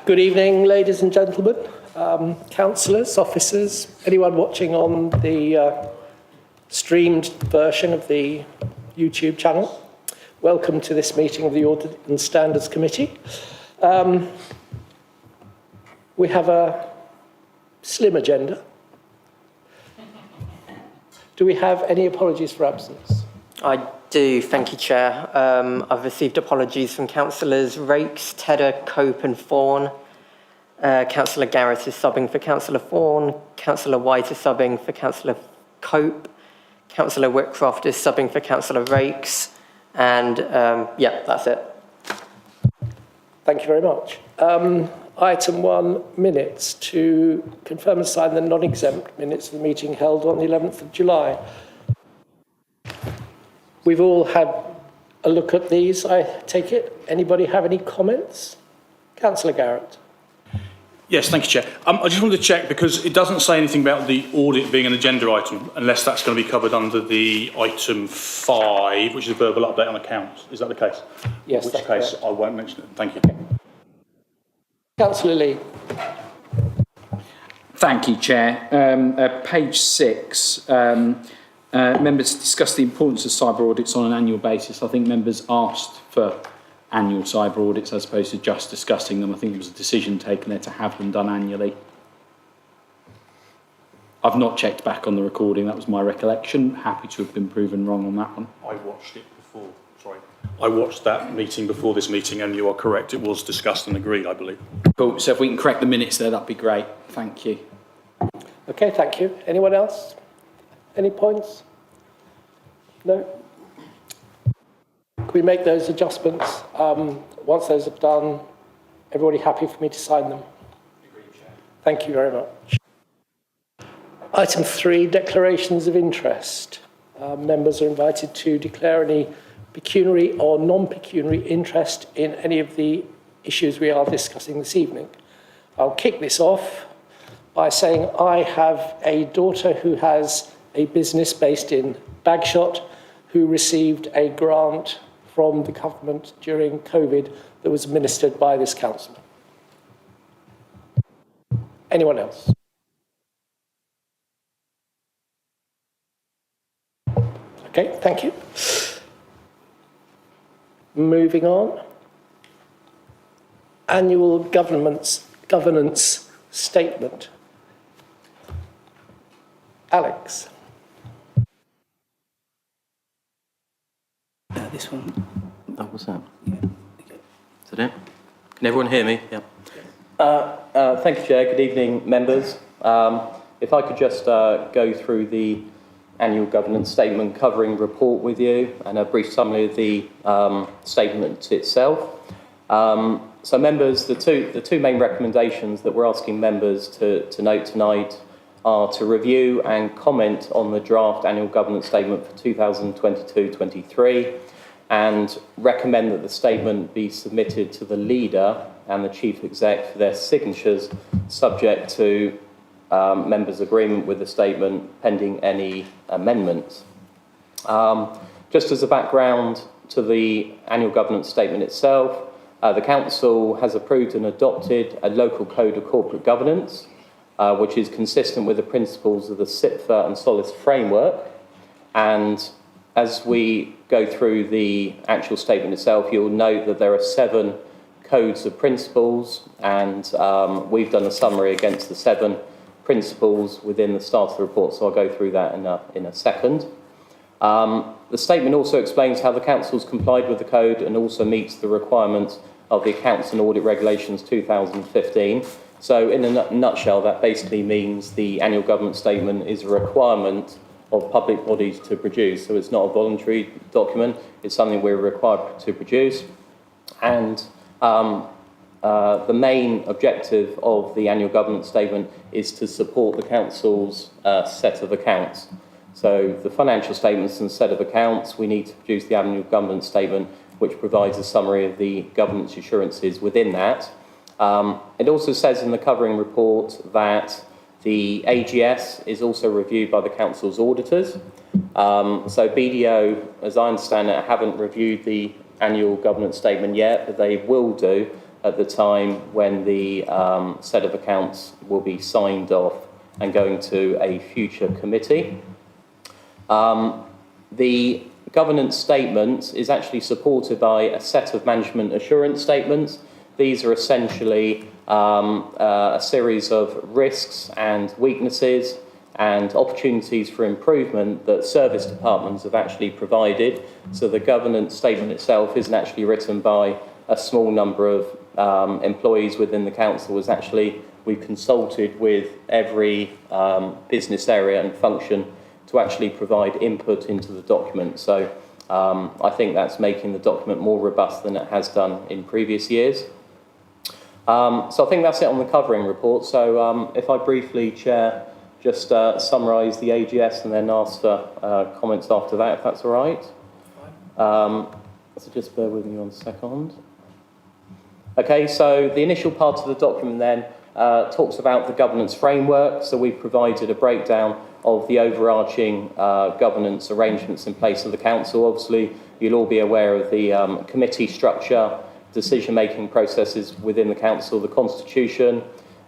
Good evening, ladies and gentlemen, councillors, officers, anyone watching on the streamed version of the YouTube channel. Welcome to this meeting of the Audit and Standards Committee. We have a slim agenda. Do we have any apologies for absence? I do, thank you, Chair. I've received apologies from Councillors Rakes, Tedder, Cope and Fawn. Councillor Garrett is subbing for Councillor Fawn. Councillor White is subbing for Councillor Cope. Councillor Whitcroft is subbing for Councillor Rakes. And yeah, that's it. Thank you very much. Item 1, minutes to confirm and sign the non-exempt minutes of the meeting held on the 11th of July. We've all had a look at these, I take it. Anybody have any comments? Councillor Garrett. Yes, thank you, Chair. I just wanted to check because it doesn't say anything about the audit being an agenda item unless that's going to be covered under the item 5, which is a verbal update on accounts. Is that the case? Yes, in which that's case correct. I won't mention it. Thank you. Councillor Lee. Thank you, Chair. Page 6, members discussed the importance of cyber audits on an annual basis. I think members asked for annual cyber audits as opposed to just discussing them. I think there was a decision taken there to have them done annually. I've not checked back on the recording, that was my recollection. Happy to have been proven wrong on that one. I watched it before, I watched that meeting before this meeting and you are correct, it was discussed and agreed, I believe. Cool, so if we can correct the minutes there, that'd be great. Thank you. Okay, thank you. Anyone else? Any points? No? Can we make those adjustments? Once those are done, everybody happy for me to sign them? Thank you very much. Item 3, declarations of interest. Members are invited to declare any pecuniary or non-pecuniary interest in any of the issues we are discussing this evening. I'll kick this off by saying I have a daughter who has a business based in Bagshot who received a grant from the government during COVID that was administered by this councillor. Anyone else? Okay, thank you. Moving on. Annual governance statement. Alex. This one. Oh, what's that? Yeah. Okay. Is that it? Can everyone hear me? Yeah. Thank you, Chair. Good evening, members. If I could just go through the annual governance statement covering report with you and a brief summary of the statement itself. So members, the two main recommendations that we're asking members to note tonight are to review and comment on the draft annual governance statement for 2022-23 and recommend that the statement be submitted to the leader and the chief exec for their signatures, subject to members' agreement with the statement pending any amendments. Just as a background to the annual governance statement itself, the Council has approved and adopted a local code of corporate governance, which is consistent with the principles of the SIPFA and SOLIS framework. And as we go through the actual statement itself, you'll note that there are 7 codes of principles, and we've done a summary against the 7 principles within the start of the report, so I'll go through that in a second. The statement also explains how the Council's complied with the code and also meets the requirements of the Accounts and Audit Regulations 2015. So in a nutshell, that basically means the annual governance statement is a requirement of public bodies to produce. So it's not a voluntary document, it's something we're required to produce. And the main objective of the annual governance statement is to support the Council's set of accounts. So the financial statements and set of accounts, we need to produce the annual governance statement, which provides a summary of the governance assurances within that. It also says in the covering report that the AGS is also reviewed by the Council's auditors. So BDO, as I understand it, haven't reviewed the annual governance statement yet, but they will do at the time when the set of accounts will be signed off and going to a future committee. The governance statement is actually supported by a set of management assurance statements. These are essentially a series of risks and weaknesses and opportunities for improvement that service departments have actually provided. So the governance statement itself isn't actually written by a small number of employees within the council. It's actually, we've consulted with every business area and function to actually provide input into the document. So I think that's making the document more robust than it has done in previous years. So I think that's it on the covering report. So if I briefly, Chair, just summarise the AGS and then ask for comments after that, if that's all right. So just bear with me 1 second. Okay, so the initial part of the document then talks about the governance framework. So we've provided a breakdown of the overarching governance arrangements in place of the council. Obviously, you'll all be aware of the committee structure, decision-making processes within the council, the constitution,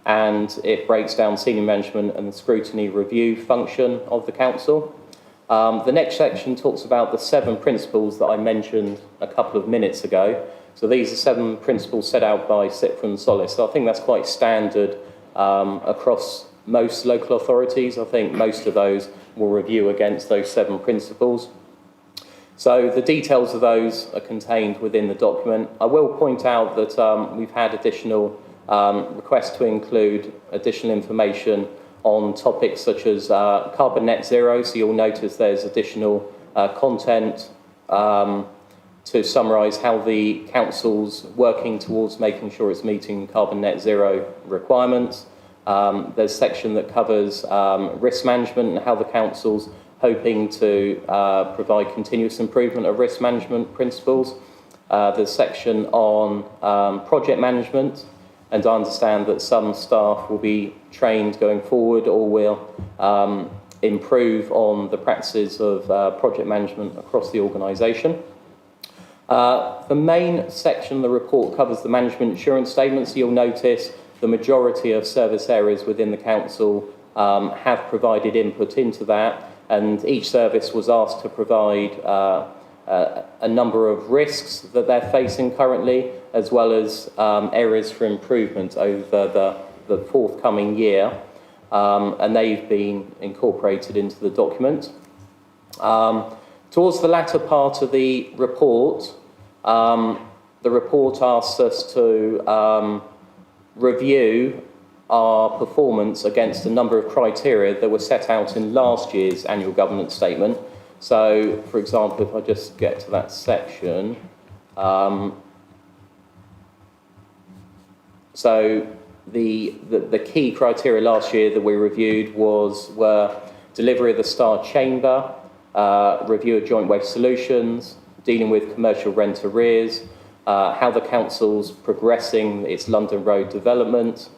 and it breaks down senior management and the scrutiny review function of the council. The next section talks about the 7 principles that I mentioned a couple of minutes ago. So these are 7 principles set out by Cipher and Solis. So I think that's quite standard across most local authorities. I think most of those will review against those 7 principles. So the details of those are contained within the document. I will point out that we've had additional requests to include additional information on topics such as carbon net zero. So you'll notice there's additional content to summarise how the council's working towards making sure it's meeting carbon net zero requirements. There's a section that covers risk management and how the council's hoping to provide continuous improvement of risk management principles. There's a section on project management, and I understand that some staff will be trained going forward or will improve on the practices of project management across the organisation. The main section of the report covers the management assurance statements. You'll notice the majority of service areas within the council have provided input into that, and each service was asked to provide a number of risks that they're facing currently, as well as areas for improvement over the forthcoming year, and they've been incorporated into the document. Towards the latter part of the report asks us to review our performance against a number of criteria that were set out in last year's annual governance statement. So, for example, if I just get to that section, so the key criteria last year that we reviewed were delivery of the Star Chamber, review of joint waste solutions, dealing with commercial rent arrears, how the council's progressing its London Road development,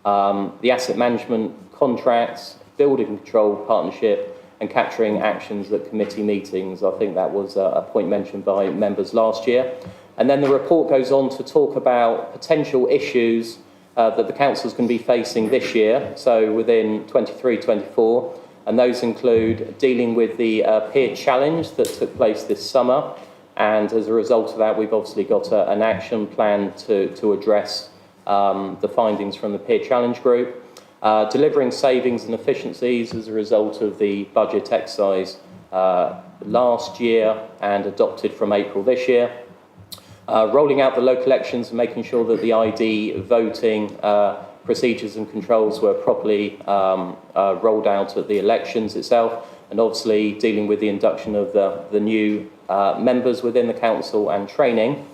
the asset management contracts, building control partnership, and capturing actions at committee meetings. I think that was a point mentioned by members last year. And then the report goes on to talk about potential issues that the council's going to be facing this year, so within 23-24, and those include dealing with the peer challenge that took place this summer, and as a result of that we've obviously got an action plan to address the findings from the peer challenge group, delivering savings and efficiencies as a result of the budget exercise last year and adopted from April this year, rolling out the local elections and making sure that the ID voting procedures and controls were properly rolled out at the elections itself, and obviously dealing with the induction of the new members within the council and training.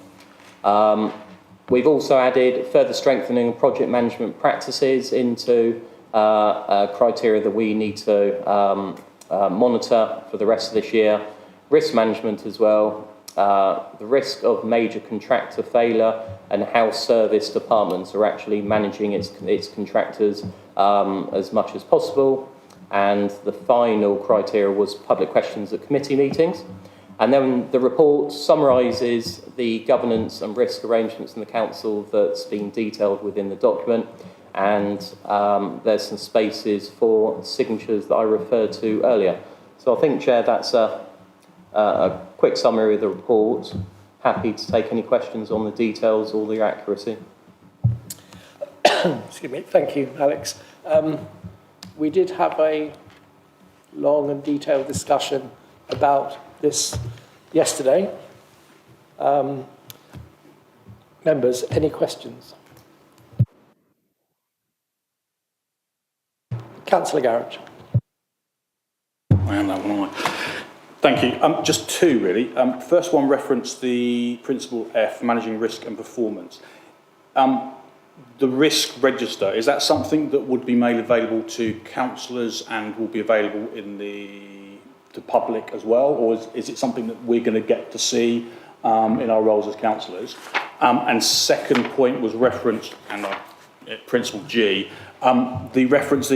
We've also added further strengthening of project management practices into criteria that we need to monitor for the rest of this year. Risk management as well, the risk of major contractor failure and how service departments are actually managing its contractors as much as possible. And the final criteria was public questions at committee meetings. And then the report summarises the governance and risk arrangements in the council that's been detailed within the document, and there's some spaces for signatures that I referred to earlier. So I think, Chair, that's a quick summary of the report. Happy to take any questions on the details or the accuracy. Excuse me. Thank you, Alex. We did have a long and detailed discussion about this yesterday. Members, any questions? Councillor Garrett. And that one Thank you. Just two, really. First one referenced the Principle F, Managing Risk and Performance. The risk register, is that something that would be made available to councillors and will be available in the public as well, or is it something that we're going to get to see in our roles as councillors? And second point was referenced, and Principle G, the reference,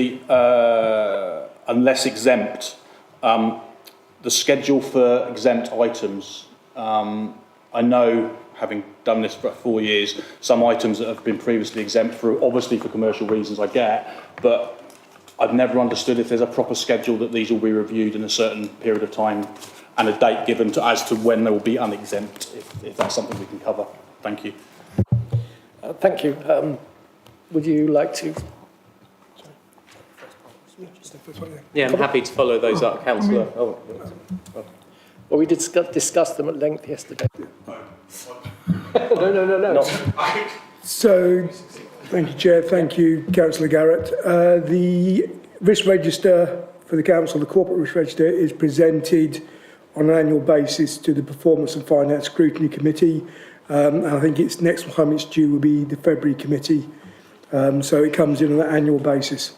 unless exempt, the schedule for exempt items. I know, having done this for 4 years, some items that have been previously exempt obviously for commercial reasons I get, but I've never understood if there's a proper schedule that these will be reviewed in a certain period of time and a date given as to when they will be unexempt, if that's something we can cover. Thank you. Thank you. Would you like to? Yeah, I'm happy to follow those up, Councillor. Well, we did discuss them at length yesterday. No. So, thank you, Chair. Thank you, Councillor Garrett. The risk register for the Council, the corporate risk register, is presented on an annual basis to the Performance and Finance Scrutiny Committee. And I think its next time it's due will be the February committee. So it comes in on an annual basis.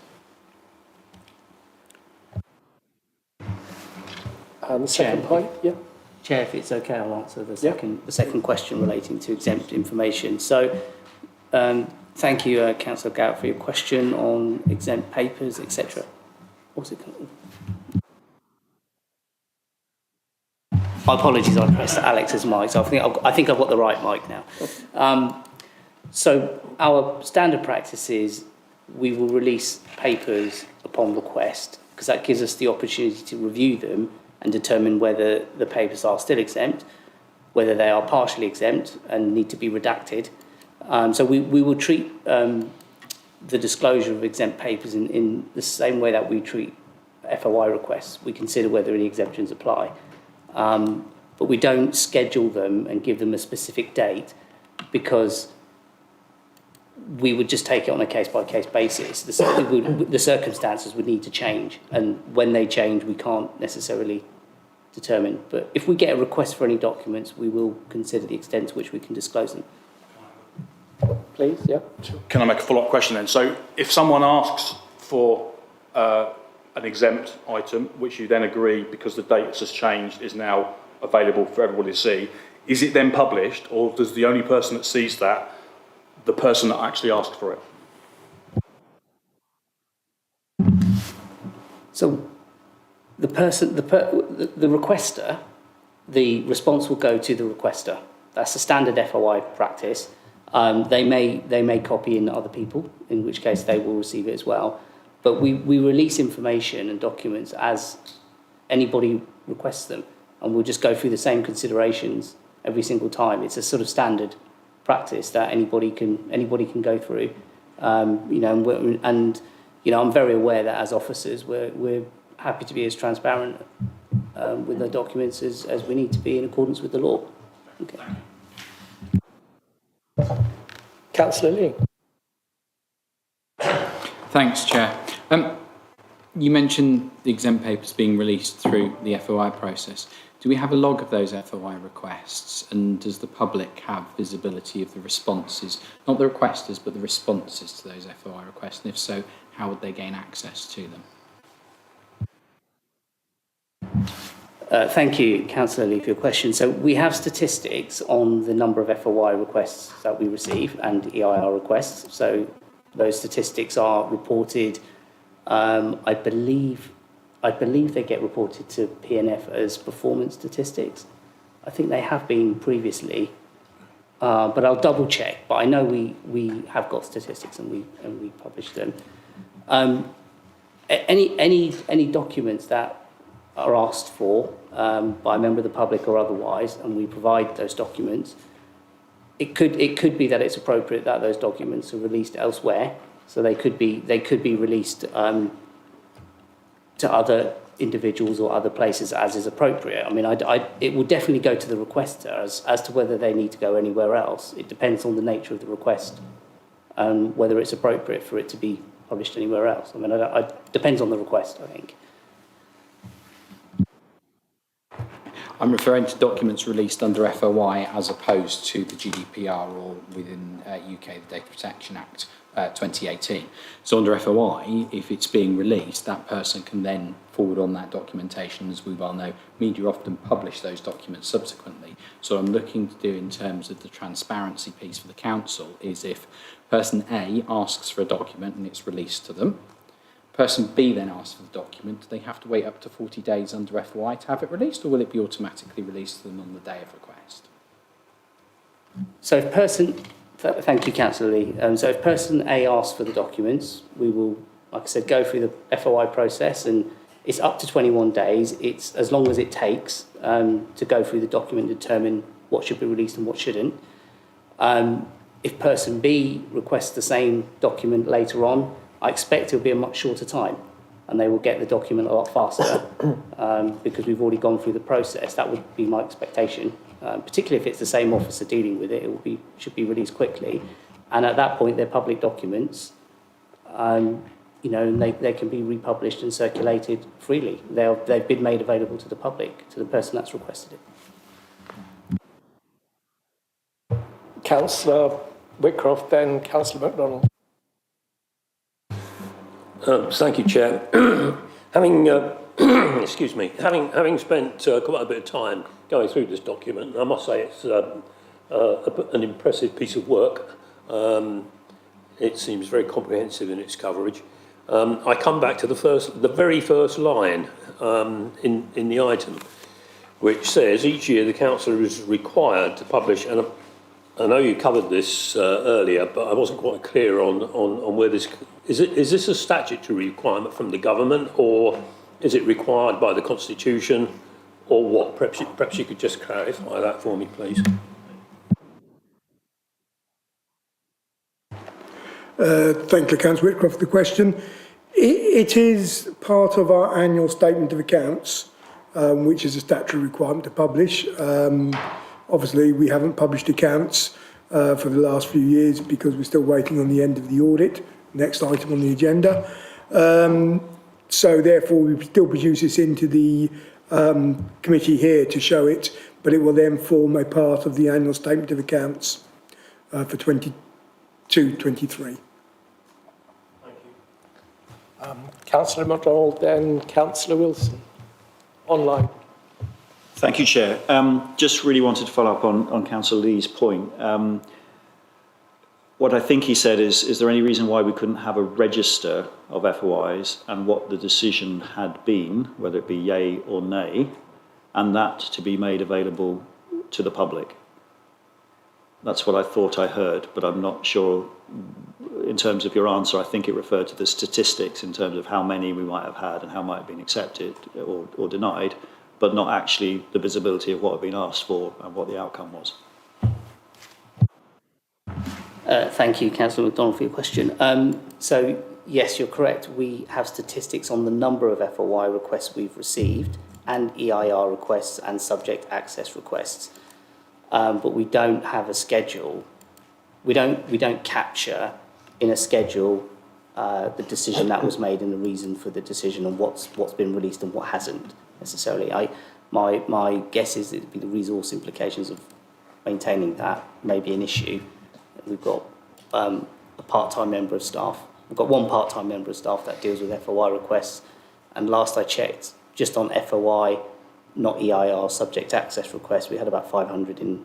And the second point, yeah. Chair, if it's okay, I'll answer the second question relating to exempt information. So, thank you, Councillor Garrett, for your question on exempt papers, etc. What's it called? My apologies, I pressed Alex's mic, so I think I've got the right mic now. So, our standard practice is we will release papers upon request, because that gives us the opportunity to review them and determine whether the papers are still exempt, whether they are partially exempt and need to be redacted. So we will treat the disclosure of exempt papers in the same way that we treat FOI requests. We consider whether any exemptions apply. But we don't schedule them and give them a specific date, because we would just take it on a case-by-case basis. The circumstances would need to change, and when they change, we can't necessarily determine. But if we get a request for any documents, we will consider the extent to which we can disclose them. Please, yeah. Can I make a follow-up question then? So if someone asks for an exempt item, which you then agree, because the date has changed, is now available for everybody to see, is it then published, or does the only person that sees that the person that actually asked for it? So the requester, the response will go to the requester. That's a standard FOI practice. They may copy in other people, in which case they will receive it as well. But we release information and documents as anybody requests them, and we'll just go through the same considerations every single time. It's a sort of standard practice that anybody can go through. I'm very aware that as officers we're happy to be as transparent with the documents as we need to be in accordance with the law. Okay. Councillor Lee. Thanks, Chair. You mentioned the exempt papers being released through the FOI process. Do we have a log of those FOI requests, and does the public have visibility of the responses, not the requesters, but the responses to those FOI requests? And if so, how would they gain access to them? Thank you, Councillor Lee, for your question. So we have statistics on the number of FOI requests that we receive and EIR requests. So those statistics are reported. I believe they get reported to PNF as performance statistics. I think they have been previously, but I'll double check. But I know we have got statistics and we publish them. Any documents that are asked for by a member of the public or otherwise, and we provide those documents, it could be that it's appropriate that those documents are released elsewhere. So they could be released to other individuals or other places as is appropriate. I mean, it will definitely go to the requester as to whether they need to go anywhere else. It depends on the nature of the request and whether it's appropriate for it to be published anywhere else. I mean, it depends on the request, I think. I'm referring to documents released under FOI as opposed to the GDPR or within UK, the Data Protection Act 2018. So under FOI, if it's being released, that person can then forward on that documentation. As we well know, media often publish those documents subsequently. So what I'm looking to do in terms of the transparency piece for the council is if person A asks for a document and it's released to them, person B then asks for the document, do they have to wait up to 40 days under FOI to have it released, or will it be automatically released to them on the day of request? So if thank you, Councillor Lee. So if person A asks for the documents, we will, like I said, go through the FOI process, and it's up to 21 days. It's as long as it takes to go through the document and determine what should be released and what shouldn't. If person B requests the same document later on, I expect it'll be a much shorter time, and they will get the document a lot faster because we've already gone through the process. That would be my expectation. Particularly if it's the same officer dealing with it, should be released quickly, and at that point they're public documents, and they can be republished and circulated freely. They've been made available to the public, to the person that's requested it. Councillor Whitcroft, then Councillor MacDonald. Thank you, Chair. Excuse me, having spent quite a bit of time going through this document, I must say it's an impressive piece of work. It seems very comprehensive in its coverage. I come back to the very first line in the item, which says each year the councillor is required to publish, and I know you covered this earlier, but I wasn't quite clear on where this is. Is this a statutory requirement from the government, or is it required by the Constitution, or what? Perhaps you could just clarify that for me, please. Thank you, Councillor Whitcroft, for the question. It is part of our annual statement of accounts, which is a statutory requirement to publish. Obviously, we haven't published accounts for the last few years because we're still waiting on the end of the audit, next item on the agenda. So therefore, we still produce this into the committee here to show it, but it will then form a part of the annual statement of accounts for 22-23. Councillor MacDonald, then Councillor Wilson, online. Thank you, Chair. Just really wanted to follow up on Councillor Lee's point. What I think he said is there any reason why we couldn't have a register of FOIs and what the decision had been, whether it be yay or nay, and that to be made available to the public? That's what I thought I heard, but I'm not sure. In terms of your answer, I think it referred to the statistics in terms of how many we might have had and how might have been accepted or denied, but not actually the visibility of what had been asked for and what the outcome was. Thank you, Councillor MacDonald, for your question. So, yes, you're correct. We have statistics on the number of FOI requests we've received and EIR requests and subject access requests. But we don't have a schedule. We don't capture in a schedule the decision that was made and the reason for the decision and what's been released and what hasn't necessarily. My guess is it'd be the resource implications of maintaining that may be an issue. We've got a part-time member of staff. We've got one part-time member of staff that deals with FOI requests, and last I checked, just on FOI, not EIR, subject access requests, we had about 500 in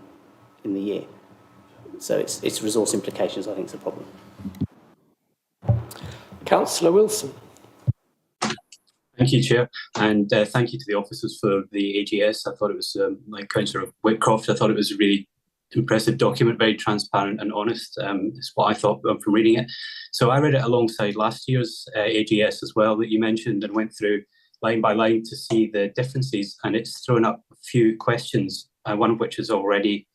the year. So it's resource implications, I think, is the problem. Councillor Wilson. Thank you, Chair, and thank you to the officers for the AGS. I thought it was, like Councillor Whitcroft, I thought it was a really impressive document, very transparent and honest. Is what I thought from reading it. So I read it alongside last year's AGS as well that you mentioned, and went through line by line to see the differences, and it's thrown up a few questions, one of which has already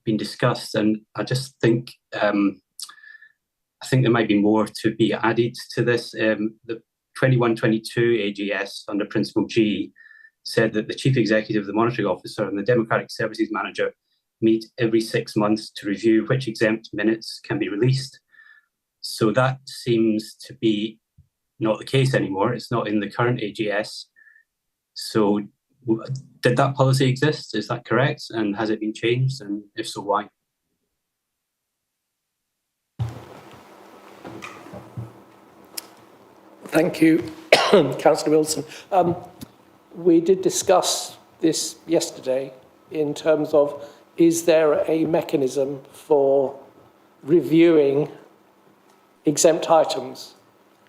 been discussed, and I just think I think there might be more to be added to this. The 21-22 AGS under Principle G said that the Chief Executive, the Monitoring Officer and the Democratic Services Manager meet every 6 months to review which exempt minutes can be released. So that seems to be not the case anymore. It's not in the current AGS. So did that policy exist? Is that correct? And has it been changed? And if so, why? Thank you, Councillor Wilson. We did discuss this yesterday in terms of, is there a mechanism for reviewing exempt items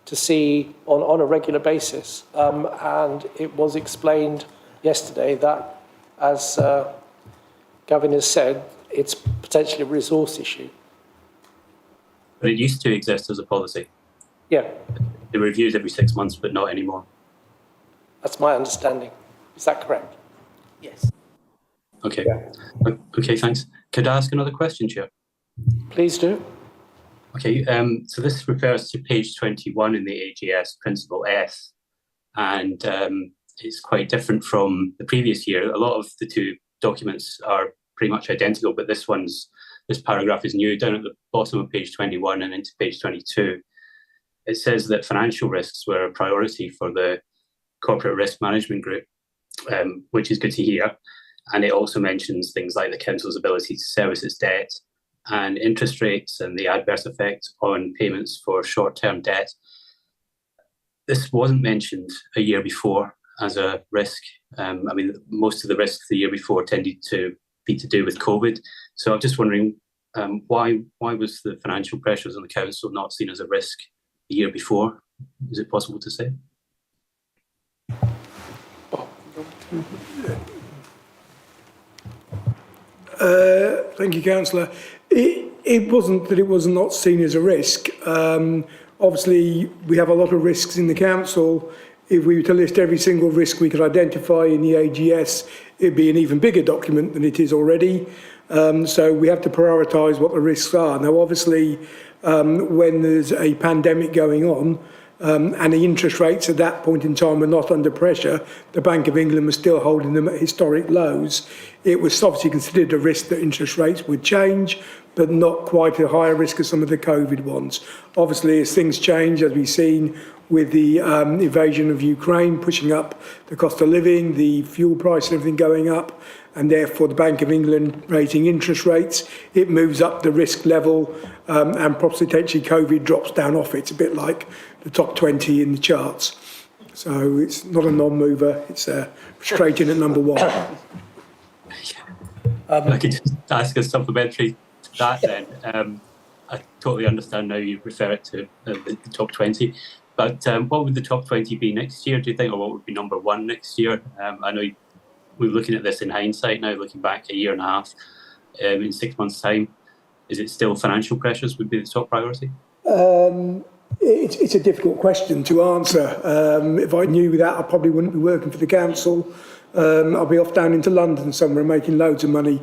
to see on a regular basis? And it was explained yesterday that, as Gavin has said, it's potentially a resource issue. But it used to exist as a policy. Yeah, It reviews every 6 months, but not anymore. that's my understanding. Is that correct? Yes. Okay. Okay, thanks. Could I ask another question, Chair? Please do. Okay, so this refers to page 21 in the AGS, Principle F, and it's quite different from the previous year. A lot of the two documents are pretty much identical, but this paragraph is new. Down at the bottom of page 21 and into page 22, it says that financial risks were a priority for the Corporate Risk Management Group, which is good to hear. And it also mentions things like the Council's ability to service its debt and interest rates and the adverse effect on payments for short-term debt. This wasn't mentioned a year before as a risk. I mean, most of the risks the year before tended to be to do with COVID. So I'm just wondering, why was the financial pressures on the Council not seen as a risk the year before? Is it possible to say? Thank you, Councillor. It wasn't that it was not seen as a risk. Obviously, we have a lot of risks in the Council. If we were to list every single risk we could identify in the AGS, it'd be an even bigger document than it is already. So we have to prioritise what the risks are. Now, obviously, when there's a pandemic going on, and the interest rates at that point in time were not under pressure, the Bank of England was still holding them at historic lows. It was obviously considered a risk that interest rates would change, but not quite a higher risk as some of the COVID ones. Obviously, as things change, as we've seen with the invasion of Ukraine, pushing up the cost of living, the fuel price and everything going up, and therefore the Bank of England raising interest rates, it moves up the risk level, and potentially COVID drops down off it. It's a bit like the top 20 in the charts. So it's not a non-mover, it's straight in at number one. I could just ask a supplementary to that then. I totally understand now you refer it to the top 20, but what would the top 20 be next year, do you think, or what would be number one next year? I know we're looking at this in hindsight now, looking back a year and a half, in 6 months' time. Is it still financial pressures would be the top priority? It's a difficult question to answer. If I knew that, I probably wouldn't be working for the council. I'll be off down into London somewhere making loads of money.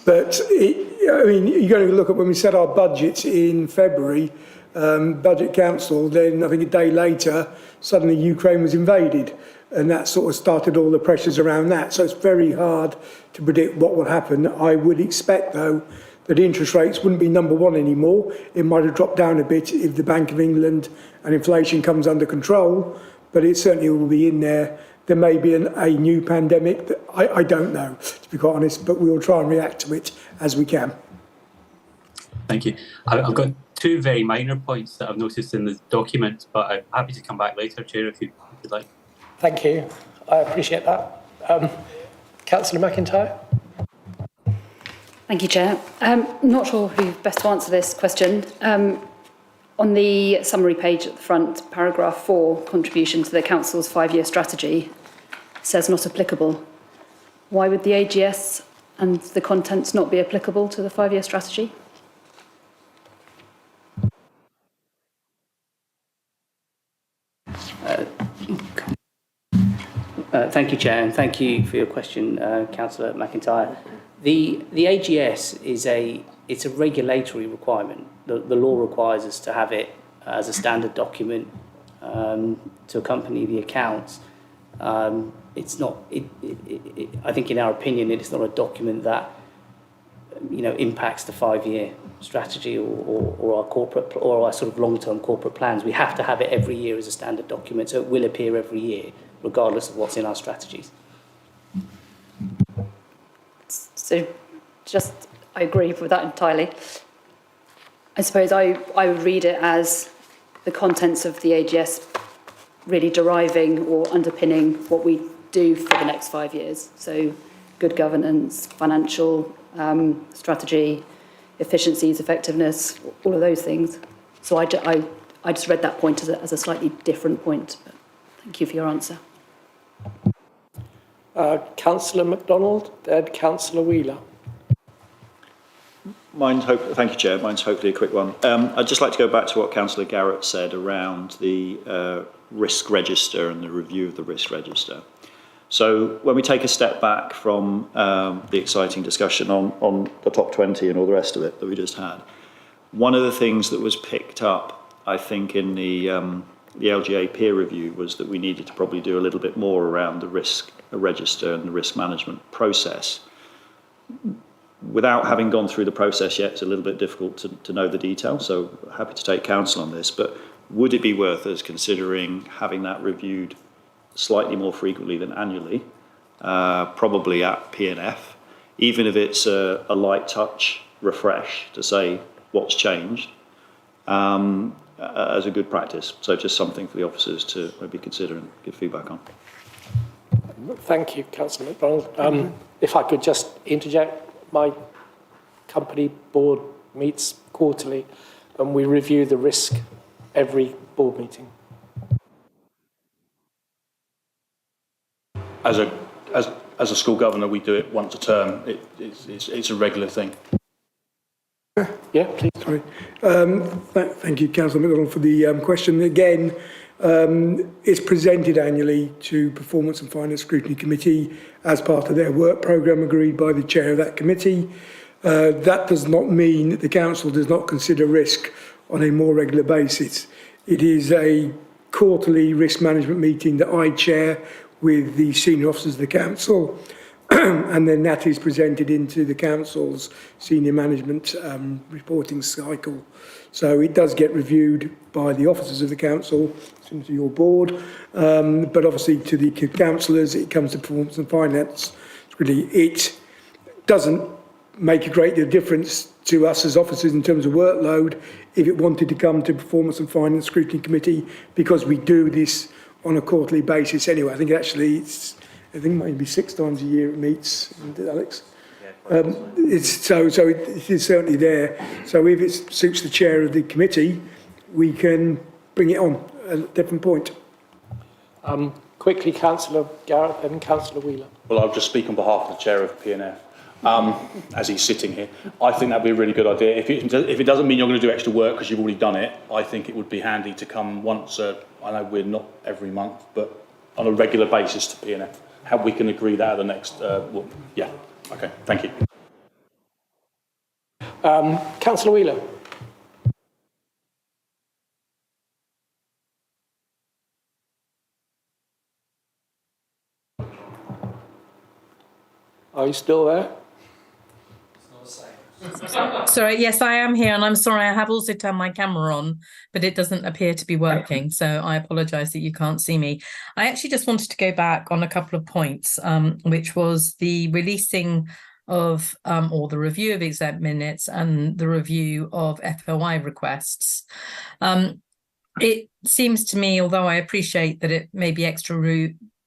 But, I mean, you're going to look at when we set our budgets in February, budget council, then I think a day later, suddenly Ukraine was invaded. And that sort of started all the pressures around that. So it's very hard to predict what will happen. I would expect, though, that interest rates wouldn't be number one anymore. It might have dropped down a bit if the Bank of England and inflation comes under control, but it certainly will be in there. There may be a new pandemic that I don't know, to be quite honest, but we'll try and react to it as we can. Thank you. I've got two very minor points that I've noticed in the document, but I'm happy to come back later, Chair, if you'd like. Thank you. I appreciate that. Councillor McIntyre? Thank you, Chair. Not sure who's best to answer this question. On the summary page at the front, paragraph 4, contribution to the council's 5-year strategy, says not applicable. Why would the AGS and the contents not be applicable to the 5-year strategy? Thank you, Chair, and thank you for your question, Councillor McIntyre. The AGS is a regulatory requirement. The law requires us to have it as a standard document to accompany the accounts. It's not. I think, in our opinion, it's not a document that impacts the 5-year strategy or our corporate or our sort of long-term corporate plans. We have to have it every year as a standard document, so it will appear every year, regardless of what's in our strategies. So I agree with that entirely. I suppose I would read it as the contents of the AGS really deriving or underpinning what we do for the next 5 years. So good governance, financial strategy, efficiencies, effectiveness, all of those things. So I just read that point as a slightly different point. But thank you for your answer. Councillor MacDonald, then Councillor Wheeler. Thank you, Chair. Mine's hopefully a quick one. I'd just like to go back to what Councillor Garrett said around the risk register and the review of the risk register. So when we take a step back from the exciting discussion on the top 20 and all the rest of it that we just had, one of the things that was picked up, I think, in the LGA peer review was that we needed to probably do a little bit more around the risk register and the risk management process. Without having gone through the process yet, it's a little bit difficult to know the detail, so happy to take counsel on this, but would it be worth us considering having that reviewed slightly more frequently than annually, probably at P&F, even if it's a light touch refresh to say what's changed, as a good practice. So just something for the officers to maybe consider and give feedback on. Thank you, Councillor MacDonald. If I could just interject, my company board meets quarterly and we review the risk every board meeting. As a school governor, we do it once a term. It's a regular thing. Yeah, please. Sorry. Thank you, Councillor MacDonald, for the question. Again, it's presented annually to Performance and Finance Scrutiny Committee as part of their work programme agreed by the chair of that committee. That does not mean that the council does not consider risk on a more regular basis. It is a quarterly risk management meeting that I chair with the senior officers of the council, and then that is presented into the council's senior management reporting cycle. So it does get reviewed by the officers of the council, to your board, but obviously to the councillors, it comes to Performance and Finance. Really, it doesn't make a great deal of difference to us as officers in terms of workload if it wanted to come to Performance and Finance Scrutiny Committee, because we do this on a quarterly basis anyway. I think actually maybe 6 times a year it meets, Alex. So it is certainly there. So if it suits the chair of the committee, we can bring it on at a different point. Quickly, Councillor Garrett and Councillor Wheeler. Well, I'll just speak on behalf of the chair of P&F, as he's sitting here. I think that'd be a really good idea. If it doesn't mean you're going to do extra work because you've already done it, I think it would be handy to come once. I know we're not every month, but on a regular basis to P&F. How we can agree that at the next. Yeah. Okay. Thank you. Councillor Wheeler. Are you still there? Sorry, yes, I am here, and I'm sorry, I have also turned my camera on, but it doesn't appear to be working, so I apologise that you can't see me. I actually just wanted to go back on a couple of points, which was the releasing of or the review of exec minutes and the review of FOI requests. It seems to me, although I appreciate that it may be extra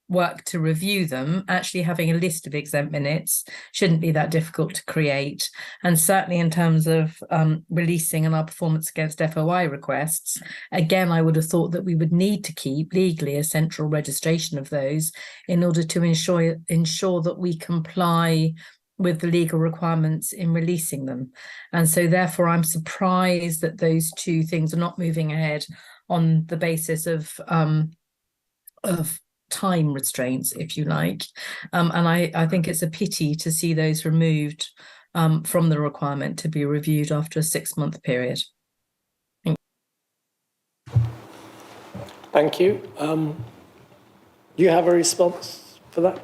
work to review them, actually having a list of exempt minutes shouldn't be that difficult to create. And certainly in terms of releasing on our performance against FOI requests, again, I would have thought that we would need to keep legally a central registration of those in order to ensure that we comply with the legal requirements in releasing them. And so therefore, I'm surprised that those two things are not moving ahead on the basis of time restraints, if you like. And I think it's a pity to see those removed from the requirement to be reviewed after a 6-month period. Thank you. Do you have a response for that?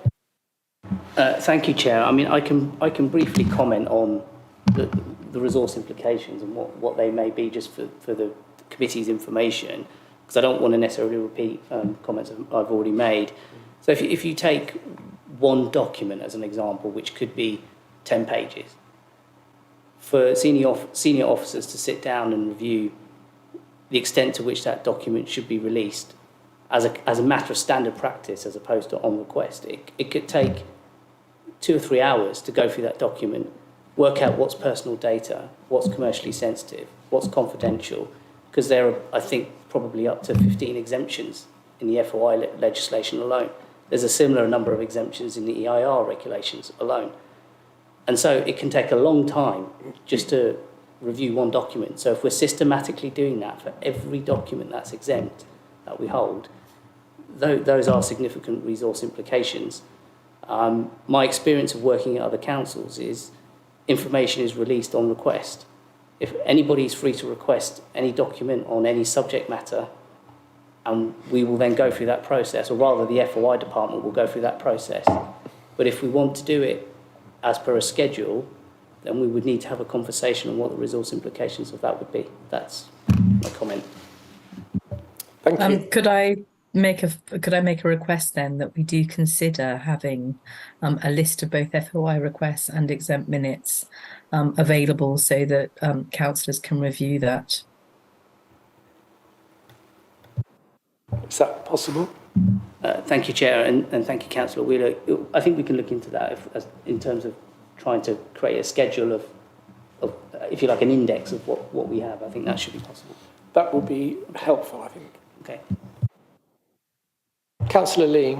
Thank you, Chair. I mean, I can briefly comment on the resource implications and what they may be, just for the committee's information, because I don't want to necessarily repeat comments I've already made. So if you take one document as an example, which could be 10 pages, for senior officers to sit down and review the extent to which that document should be released as a matter of standard practice as opposed to on request, it could take 2 or 3 hours to go through that document, work out what's personal data, what's commercially sensitive, what's confidential, because there are, I think, probably up to 15 exemptions in the FOI legislation alone. There's a similar number of exemptions in the EIR regulations alone. And so it can take a long time just to review one document. So if we're systematically doing that for every document that's exempt that we hold, those are significant resource implications. My experience of working at other councils is information is released on request. If anybody's free to request any document on any subject matter, and we will then go through that process, or rather the FOI department will go through that process. But if we want to do it as per a schedule, then we would need to have a conversation on what the resource implications of that would be. That's my comment. Thank you. Could I make a request then that we do consider having a list of both FOI requests and exempt minutes available so that councillors can review that? Is that possible? Thank you, Chair, and thank you, Councillor Wheeler. I think we can look into that in terms of trying to create a schedule of, if you like, an index of what we have. I think that should be possible. That would be helpful, I think. Okay. Councillor Lee.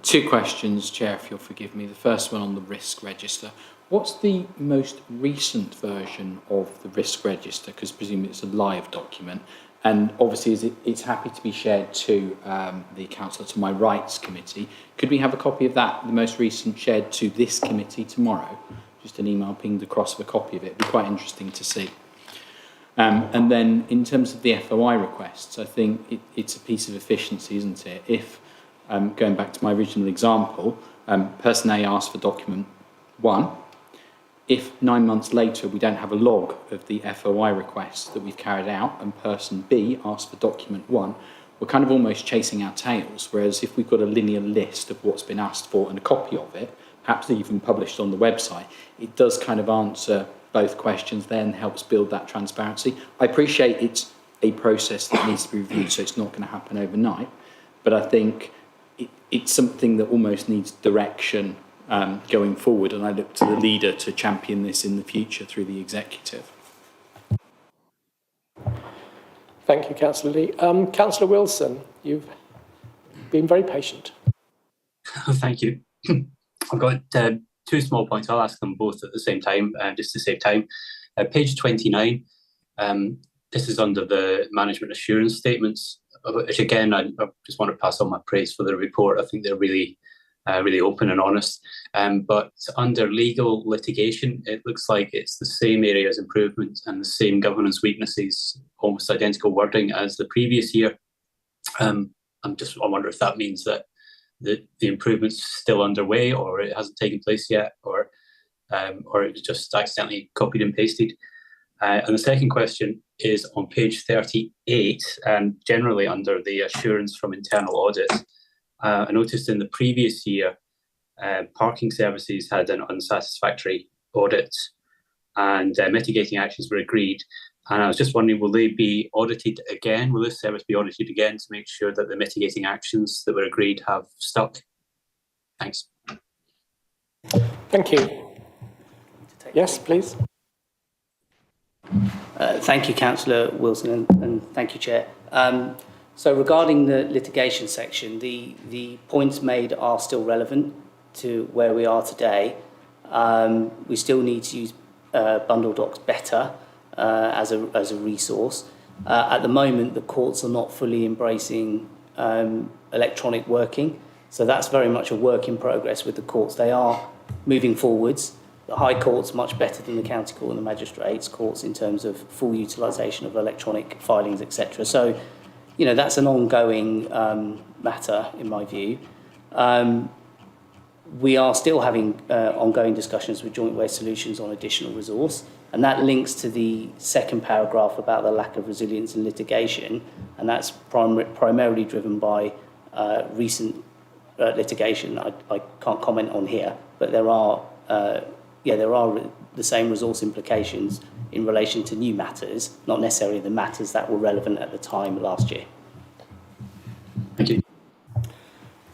2 questions, Chair, if you'll forgive me. The first one on the risk register. What's the most recent version of the risk register? Because presumably it's a live document. And obviously it's happy to be shared to the councillor to my rights committee. Could we have a copy of that, the most recent, shared to this committee tomorrow? Just an email pinged across of a copy of it. It'd be quite interesting to see. And then in terms of the FOI requests, I think it's a piece of efficiency, isn't it? If, going back to my original example, person A asks for document 1, if 9 months later we don't have a log of the FOI requests that we've carried out and person B asks for document 1, we're kind of almost chasing our tails, whereas if we've got a linear list of what's been asked for and a copy of it, perhaps even published on the website, it does kind of answer both questions there and helps build that transparency. I appreciate it's a process that needs to be reviewed, so it's not going to happen overnight, but I think it's something that almost needs direction going forward, and I look to the leader to champion this in the future through the executive. Thank you, Councillor Lee. Councillor Wilson, you've been very patient. Thank you. I've got 2 small points. I'll ask them both at the same time, just to save time. Page 29, this is under the management assurance statements, which again, I just want to pass on my praise for the report. I think they're really open and honest. But under legal litigation, it looks like it's the same areas improvement and the same governance weaknesses, almost identical wording as the previous year. I wonder if that means that the improvement's still underway, or it hasn't taken place yet, or it was just accidentally copied and pasted. And the second question is on page 38, and generally under the assurance from internal audit. I noticed in the previous year, parking services had an unsatisfactory audit and mitigating actions were agreed. And I was just wondering, will they be audited again? Will this service be audited again to make sure that the mitigating actions that were agreed have stuck? Thanks. Thank you. Yes, please. Thank you, Councillor Wilson, and thank you, Chair. So regarding the litigation section, the points made are still relevant to where we are today. We still need to use bundle docs better as a resource. At the moment, the courts are not fully embracing electronic working, so that's very much a work in progress with the courts. They are moving forwards. The High Court's much better than the County Court and the Magistrates' Courts in terms of full utilisation of electronic filings, etc. So, you know, that's an ongoing matter, in my view. We are still having ongoing discussions with Joint Waste Solutions on additional resource, and that links to the second paragraph about the lack of resilience in litigation, and that's primarily driven by recent litigation. I can't comment on here, but there are the same resource implications in relation to new matters, not necessarily the matters that were relevant at the time last year. Thank you.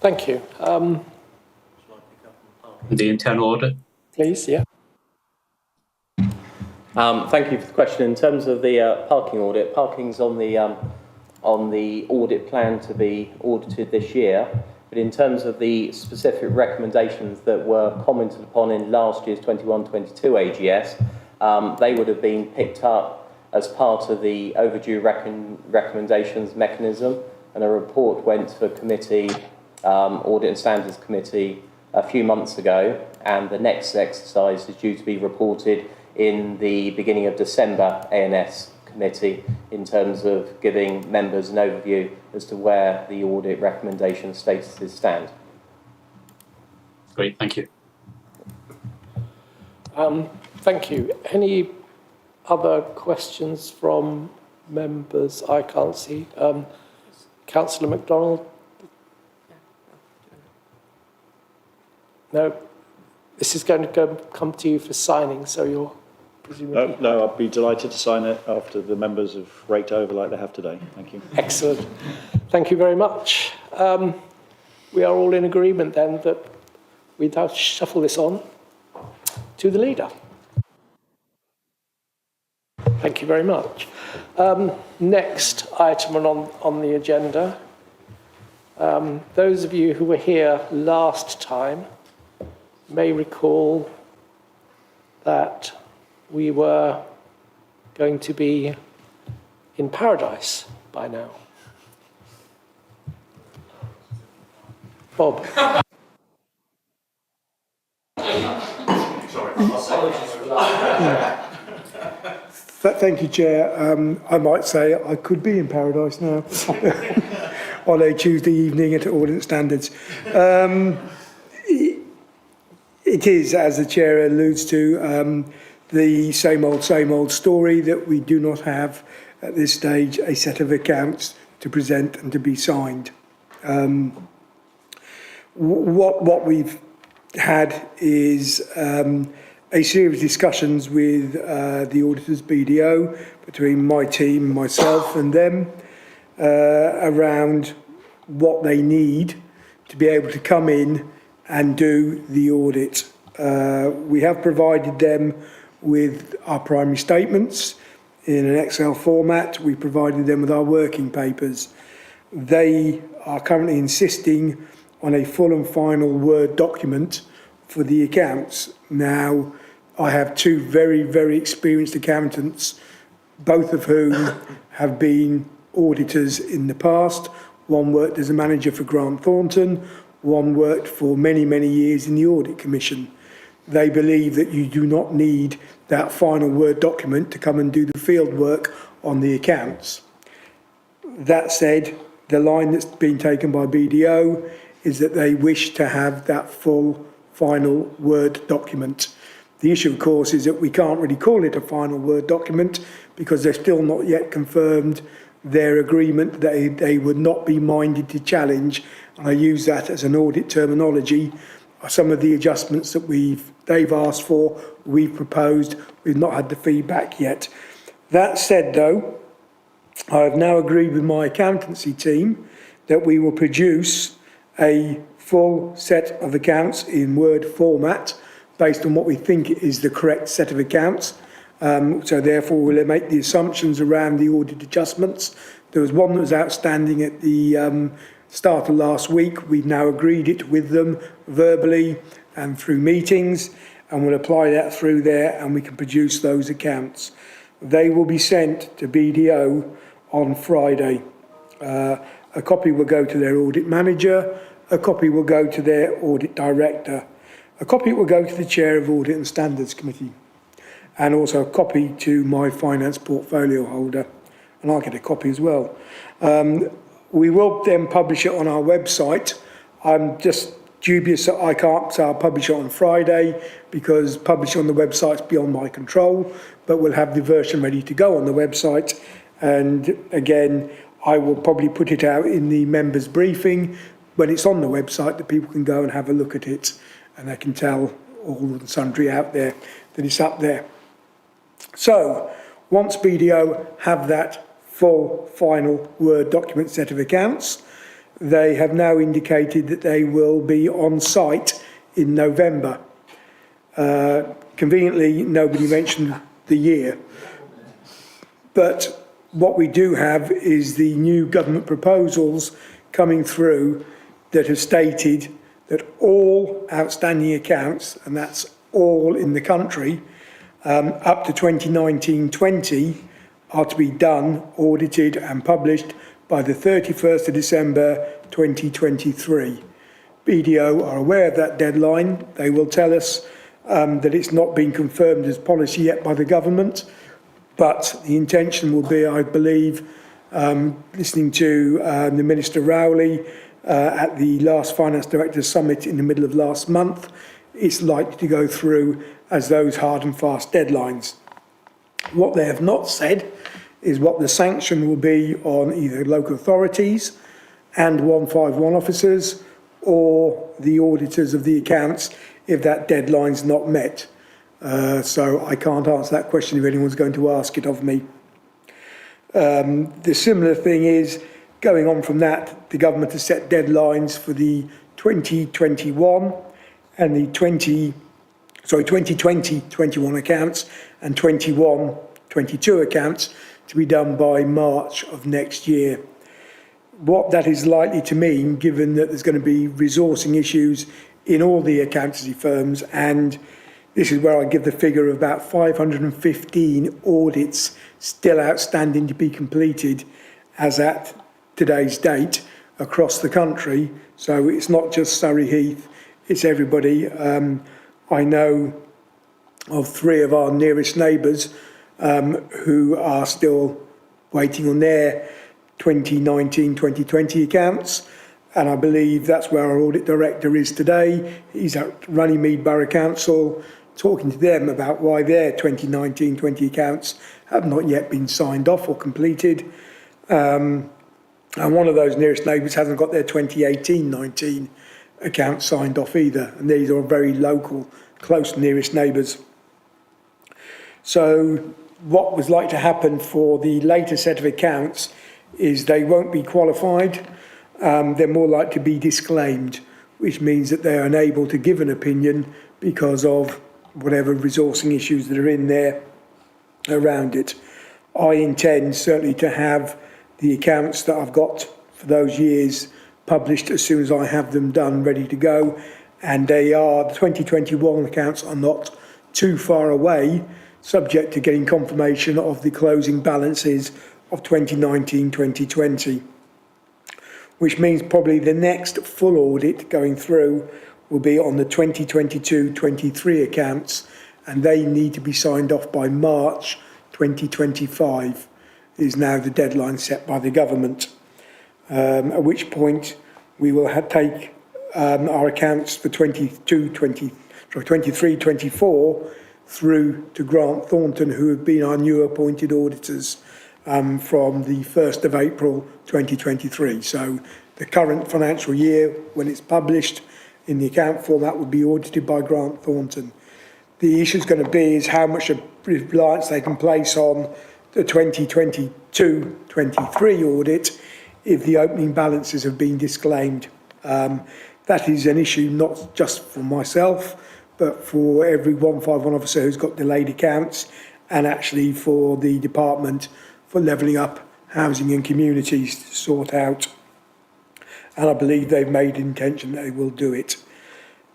Thank you. The internal audit? Please, yeah. Thank you for the question. In terms of the parking audit, parking's on the audit plan to be audited this year. But in terms of the specific recommendations that were commented upon in last year's 21-22 AGS, they would have been picked up as part of the overdue recommendations mechanism, and a report went to committee, Audit and Standards Committee, a few months ago, and the next exercise is due to be reported in the beginning of December ANS committee in terms of giving members an overview as to where the audit recommendation statuses stand. Great, thank you. Thank you. Any other questions from members? I can't see. Councillor MacDonald? No? This is going to come to you for signing, so you're presumably... No, I'd be delighted to sign it after the members have raked over like they have today. Thank you. Excellent. Thank you very much. We are all in agreement then that we now shuffle this on to the leader. Thank you very much. Next item on the agenda. Those of you who were here last time may recall that we were going to be in paradise by now. Bob. Thank you, Chair. I might say I could be in paradise now on a Tuesday evening at Audit Standards. It is, as the Chair alludes to, the same old story that we do not have at this stage a set of accounts to present and to be signed. What we've had is a series of discussions with the auditors, BDO, between my team, myself and them, around what they need to be able to come in and do the audit. We have provided them with our primary statements in an Excel format. We provided them with our working papers. They are currently insisting on a full and final Word document for the accounts. Now, I have two very, very experienced accountants, both of whom have been auditors in the past. One worked as a manager for Grant Thornton, one worked for many, many years in the Audit Commission. They believe that you do not need that final Word document to come and do the field work on the accounts. That said, the line that's been taken by BDO is that they wish to have that full final Word document. The issue, of course, is that we can't really call it a final Word document because they're still not yet confirmed their agreement that they would not be minded to challenge, and I use that as an audit terminology, some of the adjustments that they've asked for, we've proposed, we've not had the feedback yet. That said, though, I have now agreed with my accountancy team that we will produce a full set of accounts in Word format based on what we think is the correct set of accounts. So therefore, we'll make the assumptions around the audit adjustments. There was one that was outstanding at the start of last week. We've now agreed it with them verbally and through meetings, and we'll apply that through there and we can produce those accounts. They will be sent to BDO on Friday. A copy will go to their audit manager, a copy will go to their audit director, a copy will go to the chair of Audit and Standards Committee, and also a copy to my finance portfolio holder, and I'll get a copy as well. We will then publish it on our website. I'm just dubious that I can't, so I'll publish it on Friday because publishing on the website is beyond my control, but we'll have the version ready to go on the website. And again, I will probably put it out in the members' briefing when it's on the website that people can go and have a look at it and they can tell all and sundry out there that it's up there. So, once BDO have that full final Word document set of accounts, they have now indicated that they will be on site in November. Conveniently, nobody mentioned the year, but what we do have is the new government proposals coming through that have stated that all outstanding accounts, and that's all in the country, up to 2019-20, are to be done, audited and published by the 31st of December 2023. BDO are aware of that deadline. They will tell us that it's not been confirmed as policy yet by the government, but the intention will be, I believe, listening to the Minister Rowley at the last Finance Directors Summit in the middle of last month, it's likely to go through as those hard and fast deadlines. What they have not said is what the sanction will be on either local authorities and 151 officers or the auditors of the accounts if that deadline's not met. So I can't answer that question if anyone's going to ask it of me. The similar thing is, going on from that, the government has set deadlines for the 2021 and the 2020-21 accounts and 21-22 accounts to be done by March of next year. What that is likely to mean, given that there's going to be resourcing issues in all the accountancy firms, and this is where I give the figure of about 515 audits still outstanding to be completed as at today's date across the country. So it's not just Surrey Heath, it's everybody. I know of 3 of our nearest neighbours who are still waiting on their 2019-2020 accounts, and I believe that's where our audit director is today. He's at Runnymede Borough Council talking to them about why their 2019-20 accounts have not yet been signed off or completed. And one of those nearest neighbours hasn't got their 2018-19 accounts signed off either, and these are very local, close nearest neighbours. So what was like to happen for the later set of accounts is they won't be qualified, they're more likely to be disclaimed, which means that they're unable to give an opinion because of whatever resourcing issues that are in there around it. I intend certainly to have the accounts that I've got for those years published as soon as I have them done, ready to go, and the 2021 accounts are not too far away, subject to getting confirmation of the closing balances of 2019-2020, which means probably the next full audit going through will be on the 2022-23 accounts, and they need to be signed off by March 2025 is now the deadline set by the government, at which point we will take our accounts for 23-24 through to Grant Thornton, who have been our new appointed auditors from the 1st of April 2023. So the current financial year, when it's published in the account format, will be audited by Grant Thornton. The issue is going to be is how much reliance they can place on the 2022-23 audit if the opening balances have been disclaimed. That is an issue not just for myself, but for every 151 officer who's got delayed accounts, and actually for the department for levelling up housing and communities to sort out. And I believe they've made intention that they will do it.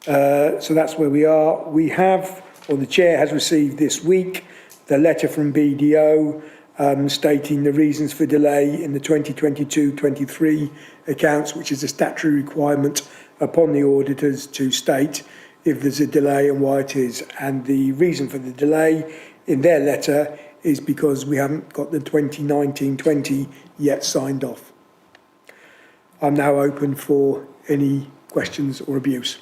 So that's where we are. We have, or the chair has received this week, the letter from BDO stating the reasons for delay in the 2022-23 accounts, which is a statutory requirement upon the auditors to state if there's a delay and why it is. And the reason for the delay in their letter is because we haven't got the 2019-20 yet signed off. I'm now open for any questions or abuse.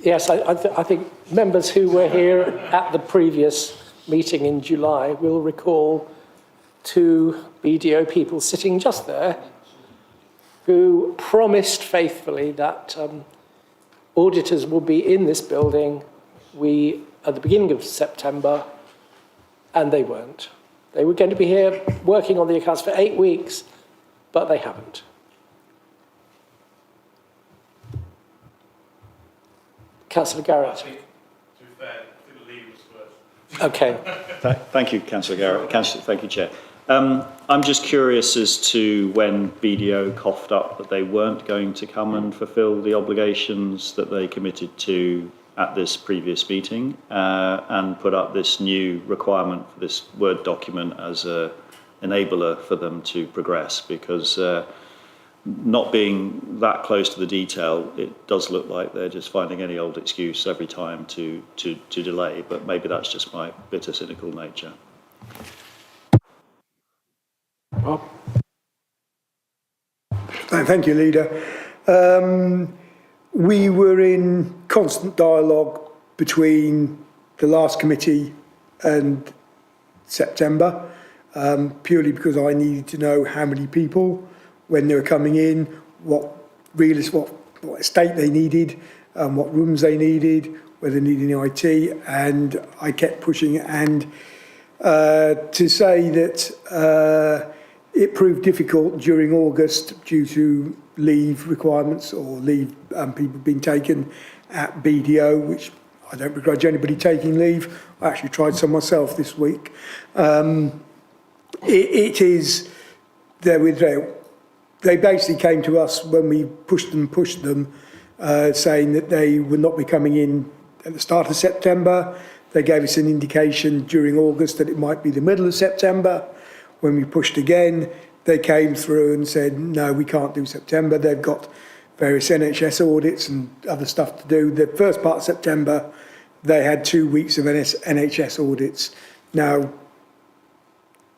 Yes, I think members who were here at the previous meeting in July will recall two BDO people sitting just there who promised faithfully that auditors will be in this building at the beginning of September, and they weren't. They were going to be here working on the accounts for 8 weeks, but they haven't. Councillor Garrett. To be fair, I think the lead was first. Okay. Thank you, Councillor Garrett. Thank you, Chair. I'm just curious as to when BDO coughed up that they weren't going to come and fulfil the obligations that they committed to at this previous meeting and put up this new requirement for this Word document as an enabler for them to progress, because not being that close to the detail, it does look like they're just finding any old excuse every time to delay, but maybe that's just my bitter, cynical nature. Rob? Thank you, Leader. We were in constant dialogue between the last committee and September, purely because I needed to know how many people, when they were coming in, what estate they needed, what rooms they needed, whether they needed any IT, and I kept pushing. And to say that it proved difficult during August due to leave requirements or leave people being taken at BDO, which I don't begrudge anybody taking leave. I actually tried some myself this week. It is there with they basically came to us when we pushed them, saying that they would not be coming in at the start of September. They gave us an indication during August that it might be the middle of September. When we pushed again, they came through and said, no, we can't do September. They've got various NHS audits and other stuff to do. The first part of September, they had 2 weeks of NHS audits. Now,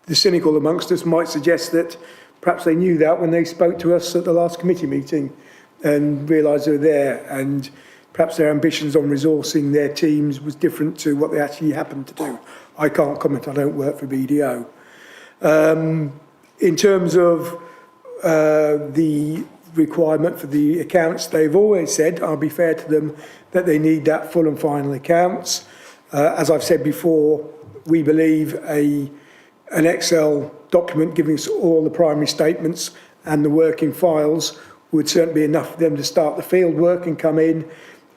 the cynical amongst us might suggest that perhaps they knew that when they spoke to us at the last committee meeting and realised they were there, and perhaps their ambitions on resourcing their teams was different to what they actually happened to do. I can't comment, I don't work for BDO. In terms of the requirement for the accounts, they've always said, I'll be fair to them, that they need that full and final accounts. As I've said before, we believe an Excel document giving us all the primary statements and the working files would certainly be enough for them to start the field work and come in.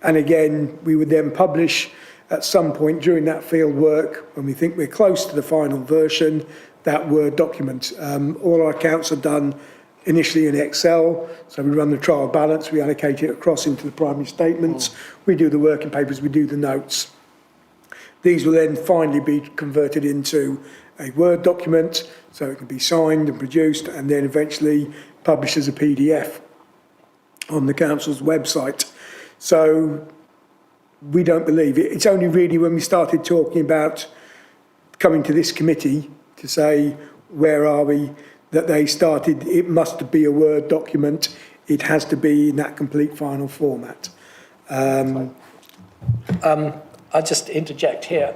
And again, we would then publish at some point during that field work, when we think we're close to the final version, that Word document. All our accounts are done initially in Excel, so we run the trial balance, we allocate it across into the primary statements, we do the working papers, we do the notes. These will then finally be converted into a Word document, so it can be signed and produced, and then eventually published as a PDF on the council's website. So we don't believe it. It's only really when we started talking about coming to this committee to say, where are we, that they started, it must be a Word document, it has to be in that complete final format. I'll just interject here.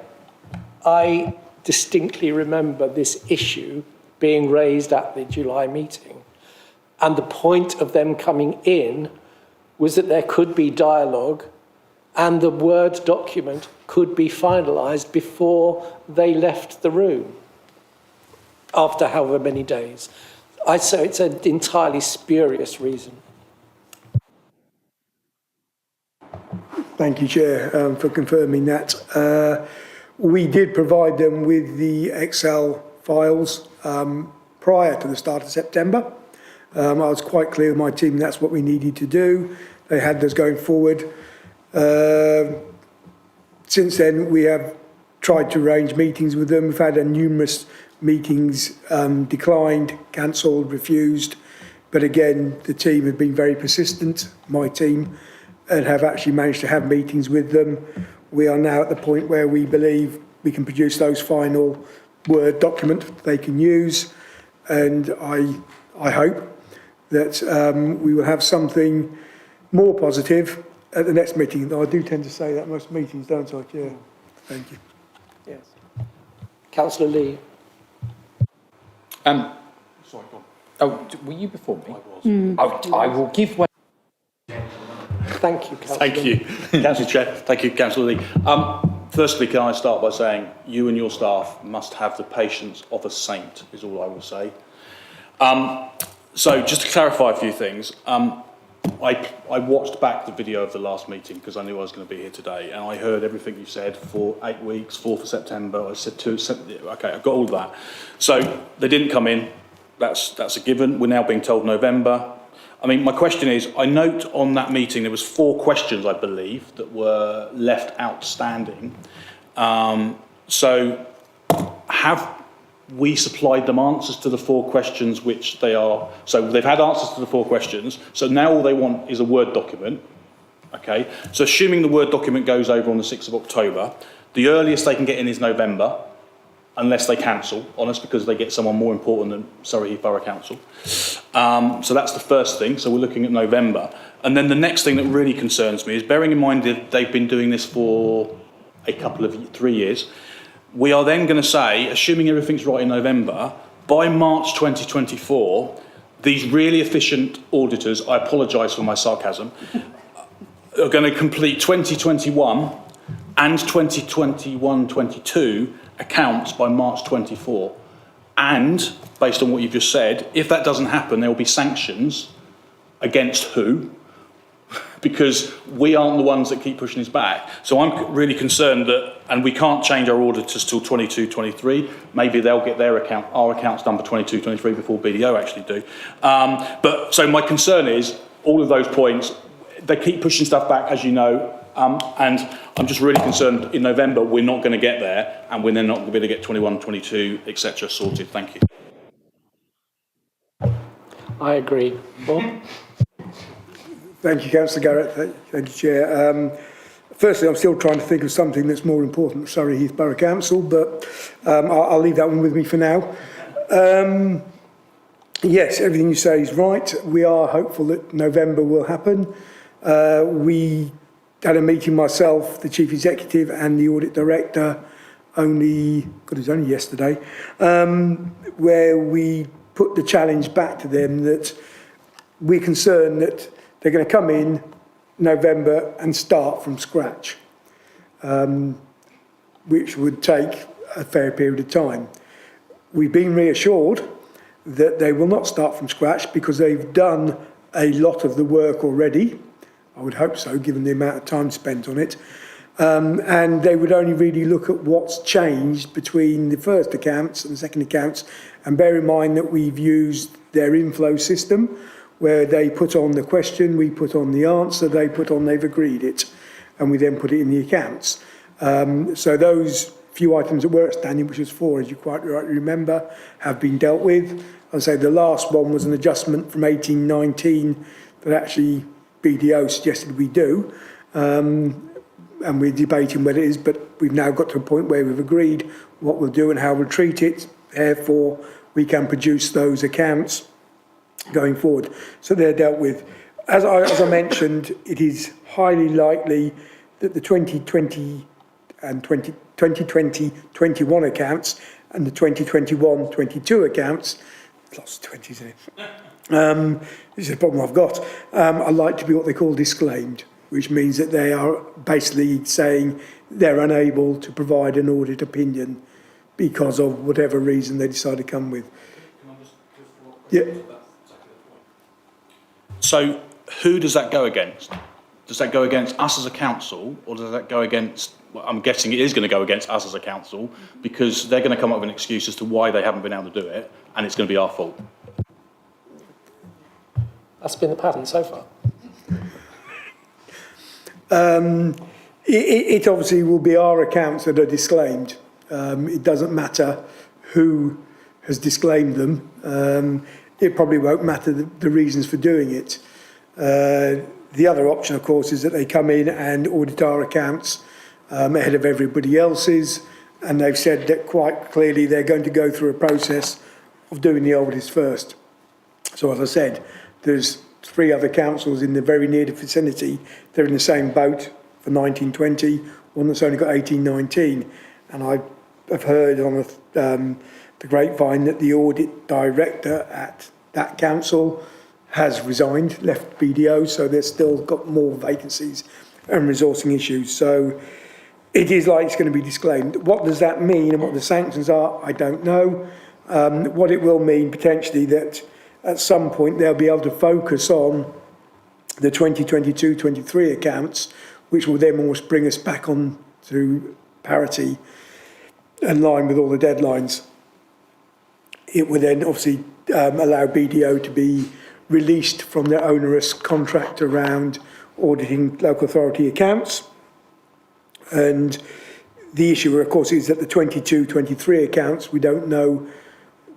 I distinctly remember this issue being raised at the July meeting, and the point of them coming in was that there could be dialogue and the Word document could be finalised before they left the room, after however many days. I'd say it's an entirely spurious reason. Thank you, Chair, for confirming that. We did provide them with the Excel files prior to the start of September. I was quite clear with my team that's what we needed to do. They had those going forward. Since then, we have tried to arrange meetings with them. We've had numerous meetings declined, cancelled, refused. But again, the team have been very persistent, my team, and have actually managed to have meetings with them. We are now at the point where we believe we can produce those final Word document they can use. And I hope that we will have something more positive at the next meeting. I do tend to say that most meetings, don't I, Chair? Thank you. Yes. Councillor Lee. Sorry, go on. Oh, were you before me? I was. I will give way. Thank you, Councillor. Thank you, Councillor Chair. Thank you, Councillor Lee. Firstly, can I start by saying you and your staff must have the patience of a saint, is all I will say. So just to clarify a few things, I watched back the video of the last meeting because I knew I was going to be here today, and I heard everything you said for 8 weeks, 4th of September. I said okay, I've got all that. So they didn't come in. That's a given. We're now being told November. I mean, my question is, I note on that meeting there was 4 questions, I believe, that were left outstanding. So have we supplied them answers to the 4 questions which they are... So they've had answers to the 4 questions, so now all they want is a Word document. Okay, so assuming the Word document goes over on the 6th of October, the earliest they can get in is November, unless they cancel on us because they get someone more important than Surrey Heath Borough Council. So that's the first thing, so we're looking at November. And then the next thing that really concerns me is, bearing in mind that they've been doing this for a couple of 3 years, we are then going to say, assuming everything's right in November, by March 2024, these really efficient auditors, I apologise for my sarcasm, are going to complete 2021 and 2021-22 accounts by March 24. And, based on what you've just said, if that doesn't happen, there will be sanctions against who? Because we aren't the ones that keep pushing this back. So I'm really concerned that, and we can't change our auditors till 22-23. Maybe they'll get our accounts done for 22-23 before BDO actually do. But so my concern is, all of those points, they keep pushing stuff back, as you know, and I'm just really concerned in November we're not going to get there, and we're then not going to be able to get 21, 22, etc. sorted. Thank you. I agree. Bob? Thank you, Councillor Garrett. Thank you, Chair. Firstly, I'm still trying to think of something that's more important than Surrey Heath Borough Council, but I'll leave that one with me for now. Yes, everything you say is right. We are hopeful that November will happen. We had a meeting, myself, the Chief Executive and the Audit Director, it was only yesterday, where we put the challenge back to them that we're concerned that they're going to come in November and start from scratch, which would take a fair period of time. We've been reassured that they will not start from scratch because they've done a lot of the work already. I would hope so, given the amount of time spent on it. And they would only really look at what's changed between the first accounts and the second accounts. And bear in mind that we've used their inflow system, where they put on the question, we put on the answer, they put on they've agreed it, and we then put it in the accounts. So those few items that were outstanding, which was 4, as you quite rightly remember, have been dealt with. I'll say the last one was an adjustment from 18-19 that actually BDO suggested we do. And we're debating whether it is, but we've now got to a point where we've agreed what we'll do and how we'll treat it. Therefore, we can produce those accounts going forward. So they're dealt with. As I mentioned, it is highly likely that the 2020 and 2020-21 accounts and the 2021-22 accounts, lots of 20s in it, this is the problem I've got, are like to be what they call disclaimed. which means that they are basically saying they're unable to provide an audit opinion because of whatever reason they decide to come with. Yeah. So who does that go against? Does that go against us as a council, or does that go against, well, I'm guessing it is going to go against us as a council, because they're going to come up with an excuse as to why they haven't been able to do it, and it's going to be our fault. That's been the pattern so far. It obviously will be our accounts that are disclaimed. It doesn't matter who has disclaimed them. It probably won't matter the reasons for doing it. The other option, of course, is that they come in and audit our accounts ahead of everybody else's, and they've said that quite clearly they're going to go through a process of doing the audits first. So, as I said, there's 3 other councils in the very near vicinity. They're in the same boat for 1920, one that's only got 1819. And I have heard on the grapevine that the audit director at that council has resigned, left BDO, so they've still got more vacancies and resourcing issues. So it is like it's going to be disclaimed. What does that mean and what the sanctions are, I don't know. What it will mean potentially that at some point they'll be able to focus on the 2022-23 accounts, which will then almost bring us back on to parity in line with all the deadlines. It will then obviously allow BDO to be released from their onerous contract around auditing local authority accounts. And the issue, of course, is that the 22-23 accounts, we don't know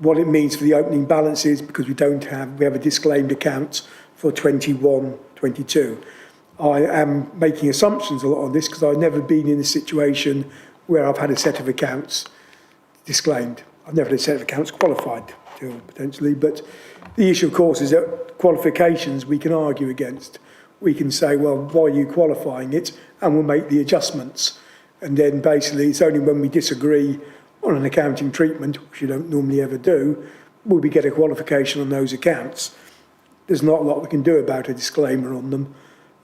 what it means for the opening balances because we have a disclaimed account for 21-22. I am making assumptions a lot on this because I've never been in a situation where I've had a set of accounts disclaimed. I've never had a set of accounts qualified potentially, but the issue, of course, is that qualifications we can argue against. We can say, well, why are you qualifying it? And we'll make the adjustments. And then basically it's only when we disagree on an accounting treatment, which you don't normally ever do, will we get a qualification on those accounts. There's not a lot we can do about a disclaimer on them.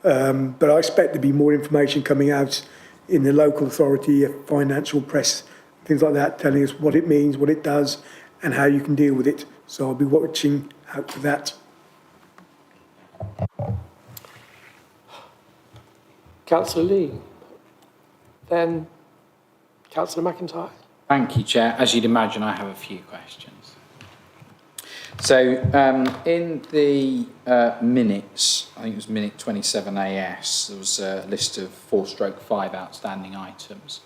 But I expect there to be more information coming out in the local authority, financial press, things like that, telling us what it means, what it does, and how you can deal with it. So I'll be watching out for that. Councillor Lee, then Councillor McIntyre. Thank you, Chair. As you'd imagine, I have a few questions. So in the minutes, I think it was minute 27 AS, there was a list of 4/5 outstanding items.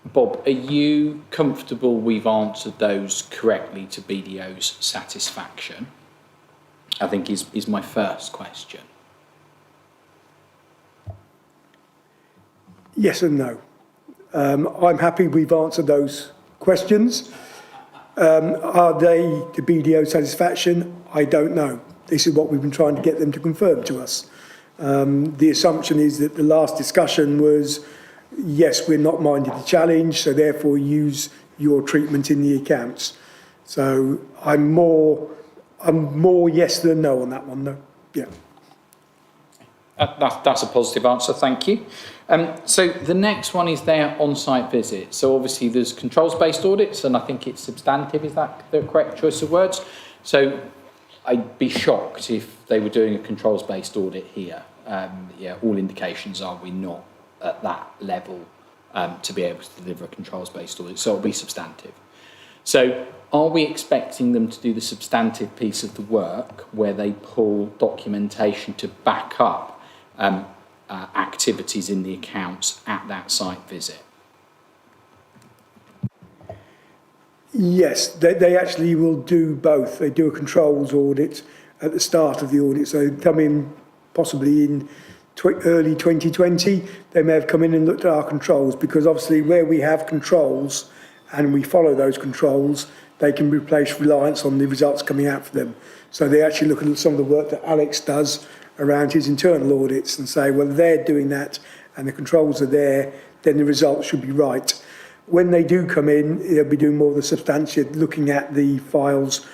Bob, are you comfortable we've answered those correctly to BDO's satisfaction? I think is my first question. Yes and no. I'm happy we've answered those questions. Are they to BDO satisfaction? I don't know. This is what we've been trying to get them to confirm to us. The assumption is that the last discussion was, yes, we're not minded to challenge, so therefore use your treatment in the accounts. So I'm more yes than no on that one, though. Yeah. That's a positive answer, thank you. So the next one is their on-site visit. So obviously there's controls-based audits, and I think it's substantive, is that the correct choice of words? So I'd be shocked if they were doing a controls-based audit here. Yeah, all indications are we're not at that level to be able to deliver a controls-based audit, so it'll be substantive. So are we expecting them to do the substantive piece of the work where they pull documentation to back up activities in the accounts at that site visit? Yes, they actually will do both. They do a controls audit at the start of the audit, so they come in possibly in early 2020, they may have come in and looked at our controls, because obviously where we have controls and we follow those controls, they can replace reliance on the results coming out for them. So they actually look at some of the work that Alex does around his internal audits and say, well, they're doing that and the controls are there, then the results should be right. When they do come in, they'll be doing more of the substantive, looking at the files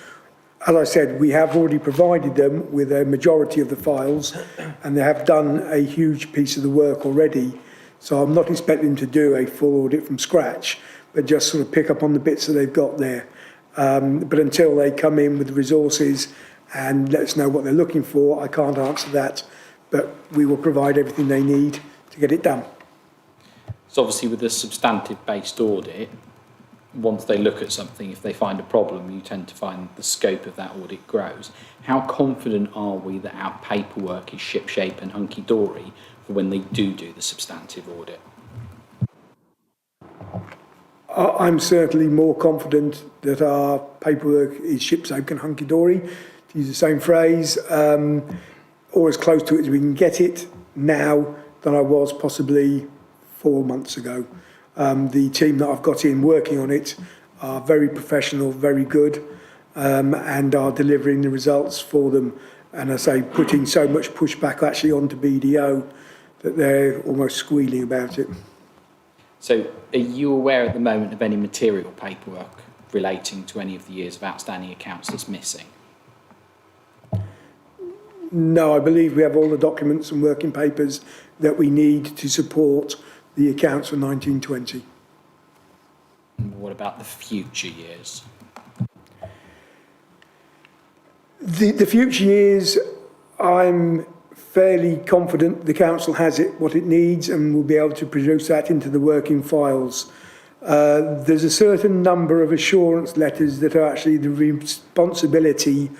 as I said, we have already provided them with a majority of the files, and they have done a huge piece of the work already. So I'm not expecting them to do a full audit from scratch, but just sort of pick up on the bits that they've got there. But until they come in with the resources and let us know what they're looking for, I can't answer that. But we will provide everything they need to get it done. So obviously with a substantive-based audit, once they look at something, if they find a problem, you tend to find the scope of that audit grows. How confident are we that our paperwork is shipshape and hunky-dory for when they do the substantive audit? I'm certainly more confident that our paperwork is shipshape and hunky-dory, to use the same phrase, or as close to it as we can get it now than I was possibly 4 months ago. The team that I've got in working on it are very professional, very good, and are delivering the results for them. And I say, putting so much pushback actually onto BDO that they're almost squealing about it. So are you aware at the moment of any material paperwork relating to any of the years of outstanding accounts that's missing? No, I believe we have all the documents and working papers that we need to support the accounts for 1920. And what about the future years? The future years, I'm fairly confident the council has it, what it needs, and will be able to produce that into the working files. There's a certain number of assurance letters that are actually the responsibility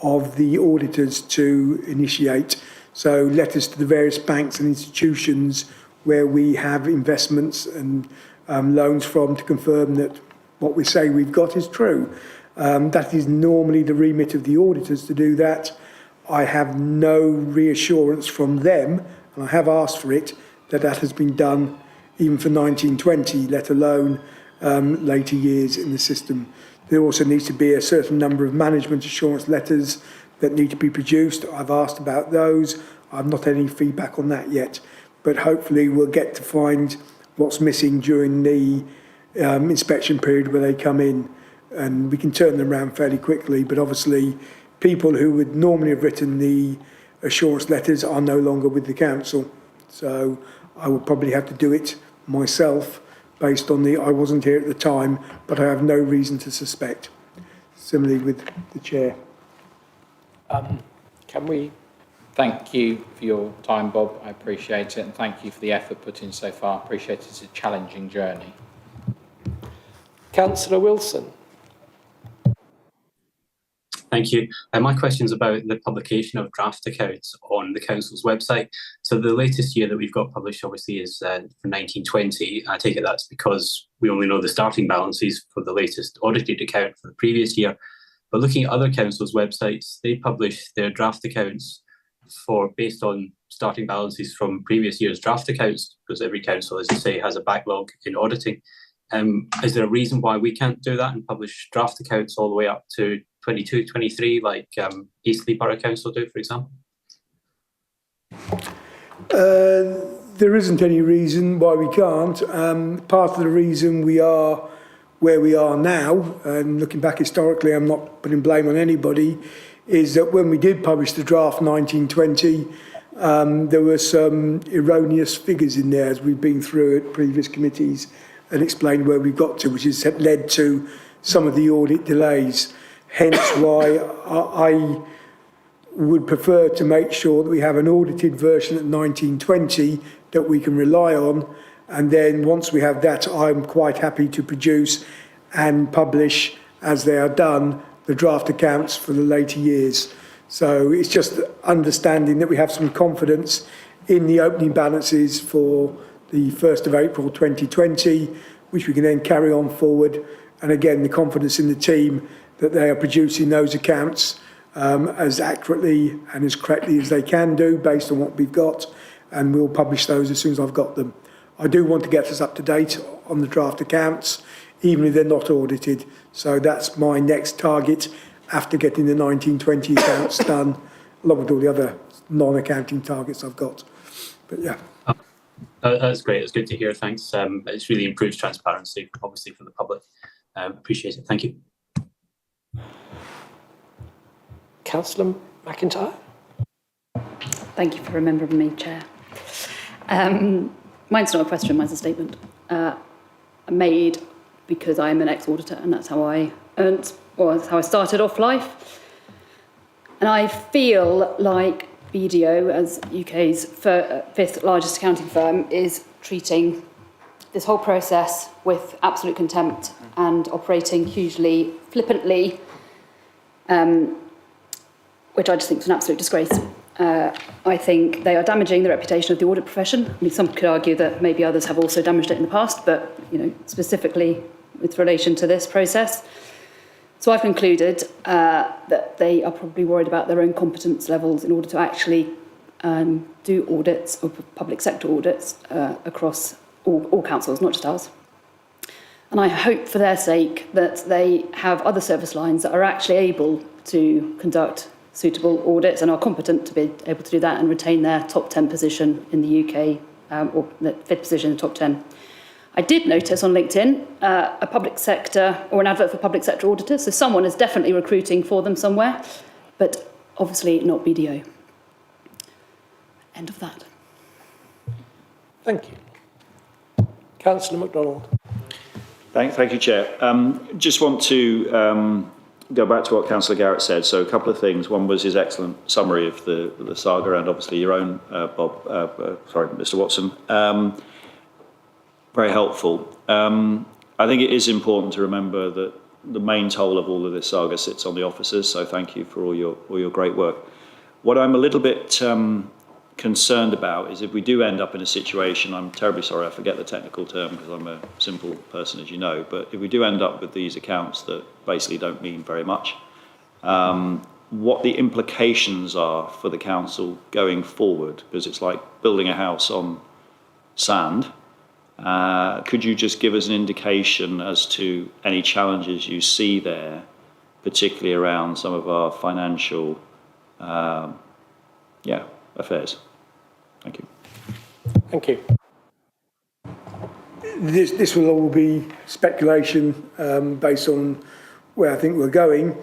of the auditors to initiate. So letters to the various banks and institutions where we have investments and loans from to confirm that what we say we've got is true. That is normally the remit of the auditors to do that. I have no reassurance from them, and I have asked for it, that that has been done even for 1920, let alone later years in the system. There also needs to be a certain number of management assurance letters that need to be produced. I've asked about those. I've not had any feedback on that yet, but hopefully we'll get to find what's missing during the inspection period where they come in, and we can turn them around fairly quickly. But obviously people who would normally have written the assurance letters are no longer with the council. So I will probably have to do it myself based on I wasn't here at the time, but I have no reason to suspect. Similarly with the chair. Can we? Thank you for your time, Bob. I appreciate it, and thank you for the effort put in so far. I appreciate it. It's a challenging journey. Councillor Wilson. Thank you. My question is about the publication of draft accounts on the council's website. So the latest year that we've got published obviously is for 1920. I take it that's because we only know the starting balances for the latest audited account for the previous year. But looking at other councils' websites, they publish their draft accounts based on starting balances from previous year's draft accounts, because every council, as you say, has a backlog in auditing. Is there a reason why we can't do that and publish draft accounts all the way up to 22, 23, like Eastleigh Borough Council do, for example? There isn't any reason why we can't. Part of the reason we are where we are now, and looking back historically, I'm not putting blame on anybody, is that when we did publish the draft 1920, there were some erroneous figures in there as we've been through at previous committees and explained where we got to, which has led to some of the audit delays. Hence why I would prefer to make sure that we have an audited version at 1920 that we can rely on. And then once we have that, I'm quite happy to produce and publish, as they are done, the draft accounts for the later years. So it's just understanding that we have some confidence in the opening balances for the 1st of April 2020, which we can then carry on forward. And again, the confidence in the team that they are producing those accounts as accurately and as correctly as they can do based on what we've got, and we'll publish those as soon as I've got them. I do want to get us up to date on the draft accounts, even if they're not audited. So that's my next target after getting the 1920 accounts done, along with all the other non-accounting targets I've got. But yeah. That's great. It's good to hear. Thanks. It's really improves transparency, obviously, for the public. Appreciate it. Thank you. Councillor McIntyre. Thank you for remembering me, Chair. Mine's not a question, mine's a statement. Made because I'm an ex-auditor and that's how I earned, or that's how I started off life. And I feel like BDO, as UK's fifth largest accounting firm, is treating this whole process with absolute contempt and operating hugely flippantly, which I just think is an absolute disgrace. I think they are damaging the reputation of the audit profession. I mean, some could argue that maybe others have also damaged it in the past, but specifically with relation to this process. So I've concluded that they are probably worried about their own competence levels in order to actually do audits or public sector audits across all councils, not just ours. And I hope for their sake that they have other service lines that are actually able to conduct suitable audits and are competent to be able to do that and retain their top 10 position in the UK, or the fifth position in the top 10. I did notice on LinkedIn a public sector, or an advert for public sector auditors, so someone is definitely recruiting for them somewhere, but obviously not BDO. End of that. Thank you. Councillor MacDonald. Thank you, Chair. Just want to go back to what Councillor Garrett said. So a couple of things. One was his excellent summary of the saga, and obviously your own, Mr. Watson. Very helpful. I think it is important to remember that the main toll of all of this saga sits on the officers. So thank you for all your great work. What I'm a little bit concerned about is if we do end up in a situation, I'm terribly sorry, I forget the technical term because I'm a simple person, as you know, but if we do end up with these accounts that basically don't mean very much, what the implications are for the council going forward, because it's like building a house on sand. Could you just give us an indication as to any challenges you see there, particularly around some of our financial affairs? Thank you. Thank you. This will all be speculation based on where I think we're going.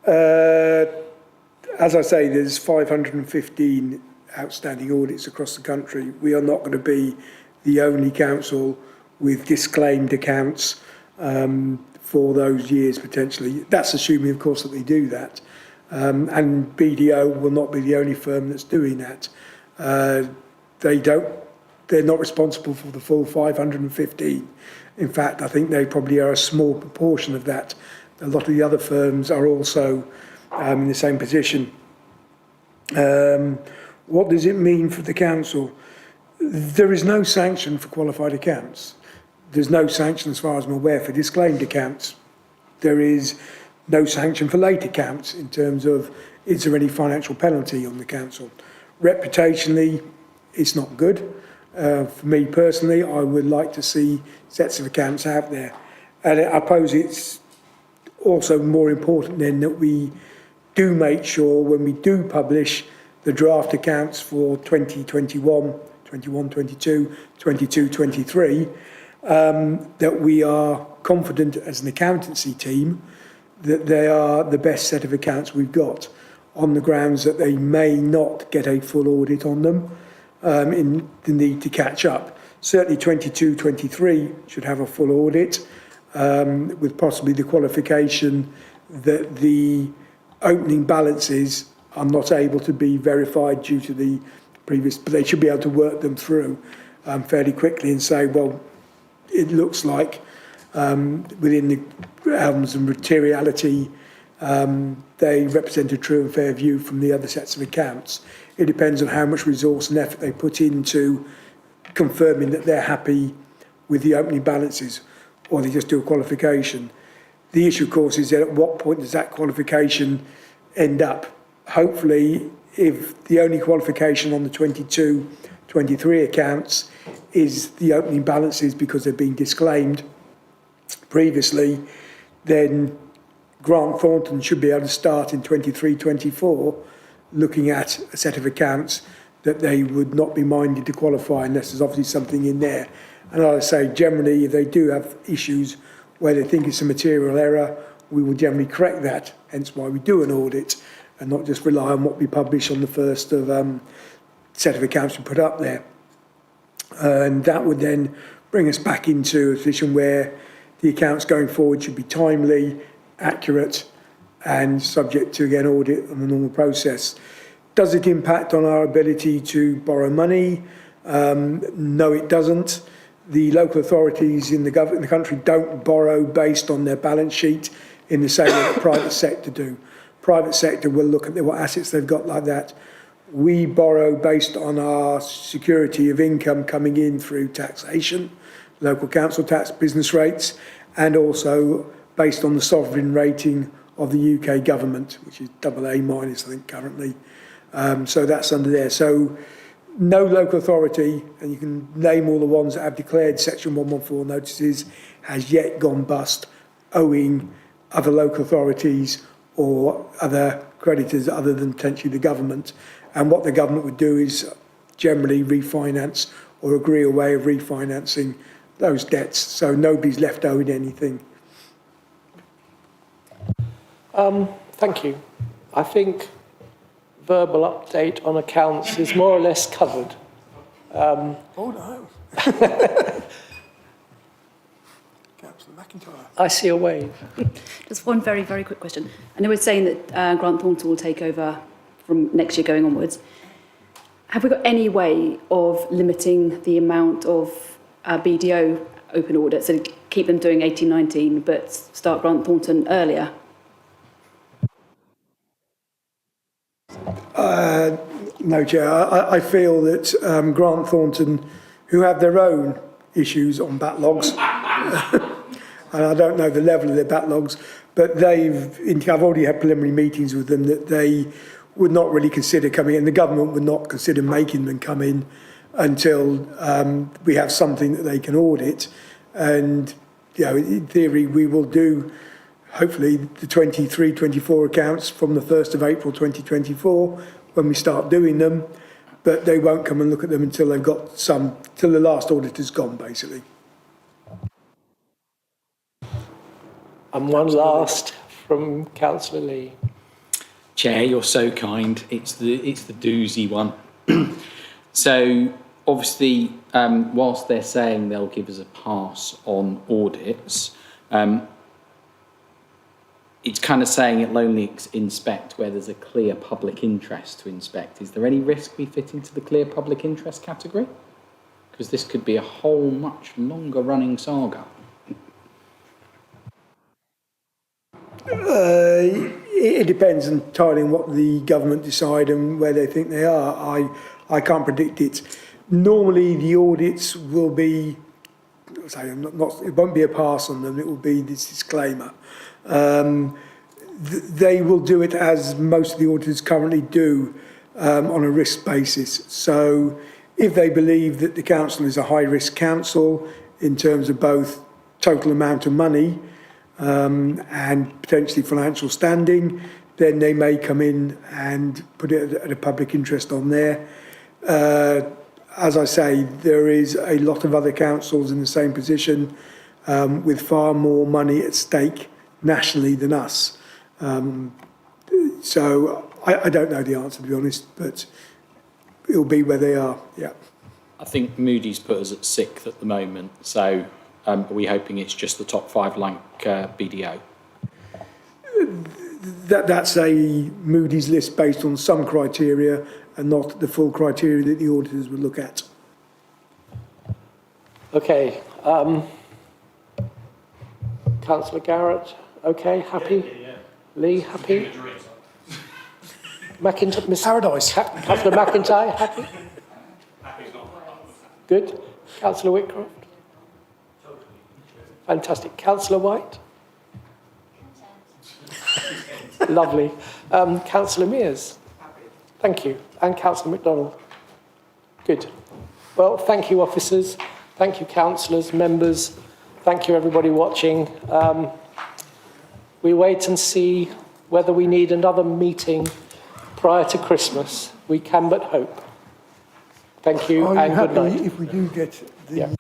As I say, there's 515 outstanding audits across the country. We are not going to be the only council with disclaimed accounts for those years potentially. That's assuming, of course, that they do that. And BDO will not be the only firm that's doing that. They're not responsible for the full 515. In fact, I think they probably are a small proportion of that. A lot of the other firms are also in the same position. What does it mean for the council? There is no sanction for qualified accounts. There's no sanction, as far as I'm aware, for disclaimed accounts. There is no sanction for late accounts in terms of, is there any financial penalty on the council? Reputationally, it's not good. For me personally, I would like to see sets of accounts out there. And I suppose it's also more important then that we do make sure when we do publish the draft accounts for 2021, 22, 23, that we are confident as an accountancy team that they are the best set of accounts we've got, on the grounds that they may not get a full audit on them in the need to catch up. Certainly 22, 23 should have a full audit with possibly the qualification that the opening balances are not able to be verified due to the previous, but they should be able to work them through fairly quickly and say, well, it looks like within the realms and materiality, they represent a true and fair view from the other sets of accounts. It depends on how much resource and effort they put into confirming that they're happy with the opening balances, or they just do a qualification. The issue, of course, is that at what point does that qualification end up? Hopefully, if the only qualification on the 22, 23 accounts is the opening balances because they've been disclaimed previously, then Grant Thornton should be able to start in 23, 24 looking at a set of accounts that they would not be minded to qualify unless there's obviously something in there. And I say generally, if they do have issues where they think it's a material error, we will generally correct that, hence why we do an audit. and not just rely on what we publish on the first of set of accounts we put up there. And that would then bring us back into a position where the accounts going forward should be timely, accurate, and subject to, again, audit and the normal process. Does it impact on our ability to borrow money? No, it doesn't. The local authorities in the country don't borrow based on their balance sheet in the same way the private sector do. Private sector will look at what assets they've got like that. We borrow based on our security of income coming in through taxation, local council tax, business rates, and also based on the sovereign rating of the UK government, which is AA minus, I think, currently. So that's under there. So no local authority, and you can name all the ones that have declared Section 114 notices, has yet gone bust owing other local authorities or other creditors other than potentially the government. And what the government would do is generally refinance or agree a way of refinancing those debts. So nobody's left owing anything. Thank you. I think verbal update on accounts is more or less covered. Oh no. Councillor McIntyre. I see a wave. Just one very, very quick question. I know we're saying that Grant Thornton will take over from next year going onwards. Have we got any way of limiting the amount of BDO open audits, so keep them doing 18-19, but start Grant Thornton earlier? No, Chair. I feel that Grant Thornton, who have their own issues on backlogs, and I don't know the level of their backlogs, but I've already had preliminary meetings with them that they would not really consider coming in. The government would not consider making them come in until we have something that they can audit. And, in theory, we will do, hopefully, the 23-24 accounts from the 1st of April 2024 when we start doing them. But they won't come and look at them until they've got till the last auditor's gone, basically. And one last from Councillor Lee. Chair, you're so kind. It's the doozy one. So obviously, whilst they're saying they'll give us a pass on audits, it's kind of saying it'll only inspect where there's a clear public interest to inspect. Is there any risk we fit into the clear public interest category? Because this could be a whole much longer running saga. It depends entirely on what the government decide and where they think they are. I can't predict it. Normally, the audits will be, it won't be a pass on them, it will be this disclaimer. They will do it as most of the auditors currently do, on a risk basis. So if they believe that the council is a high-risk council in terms of both total amount of money and potentially financial standing, then they may come in and put it at a public interest on there. As I say, there is a lot of other councils in the same position with far more money at stake nationally than us. So I don't know the answer, to be honest, but it'll be where they are, yeah. I think Moody's put us at 6th at the moment, so are we hoping it's just the top 5 like BDO? That's a Moody's list based on some criteria and not the full criteria that the auditors would look at. Okay. Councillor Garrett, okay, happy? Yeah. Lee, happy? McIntyre, Miss Paradise. Councillor McIntyre, happy? Good. Councillor Whitcroft? Fantastic. Councillor White? Lovely. Councillor Mears? Thank you. And Councillor MacDonald? Good. Well, thank you, officers. Thank you, councillors, members. Thank you, everybody watching. We wait and see whether we need another meeting prior to Christmas. We can but hope. Thank you and good night. If we do get the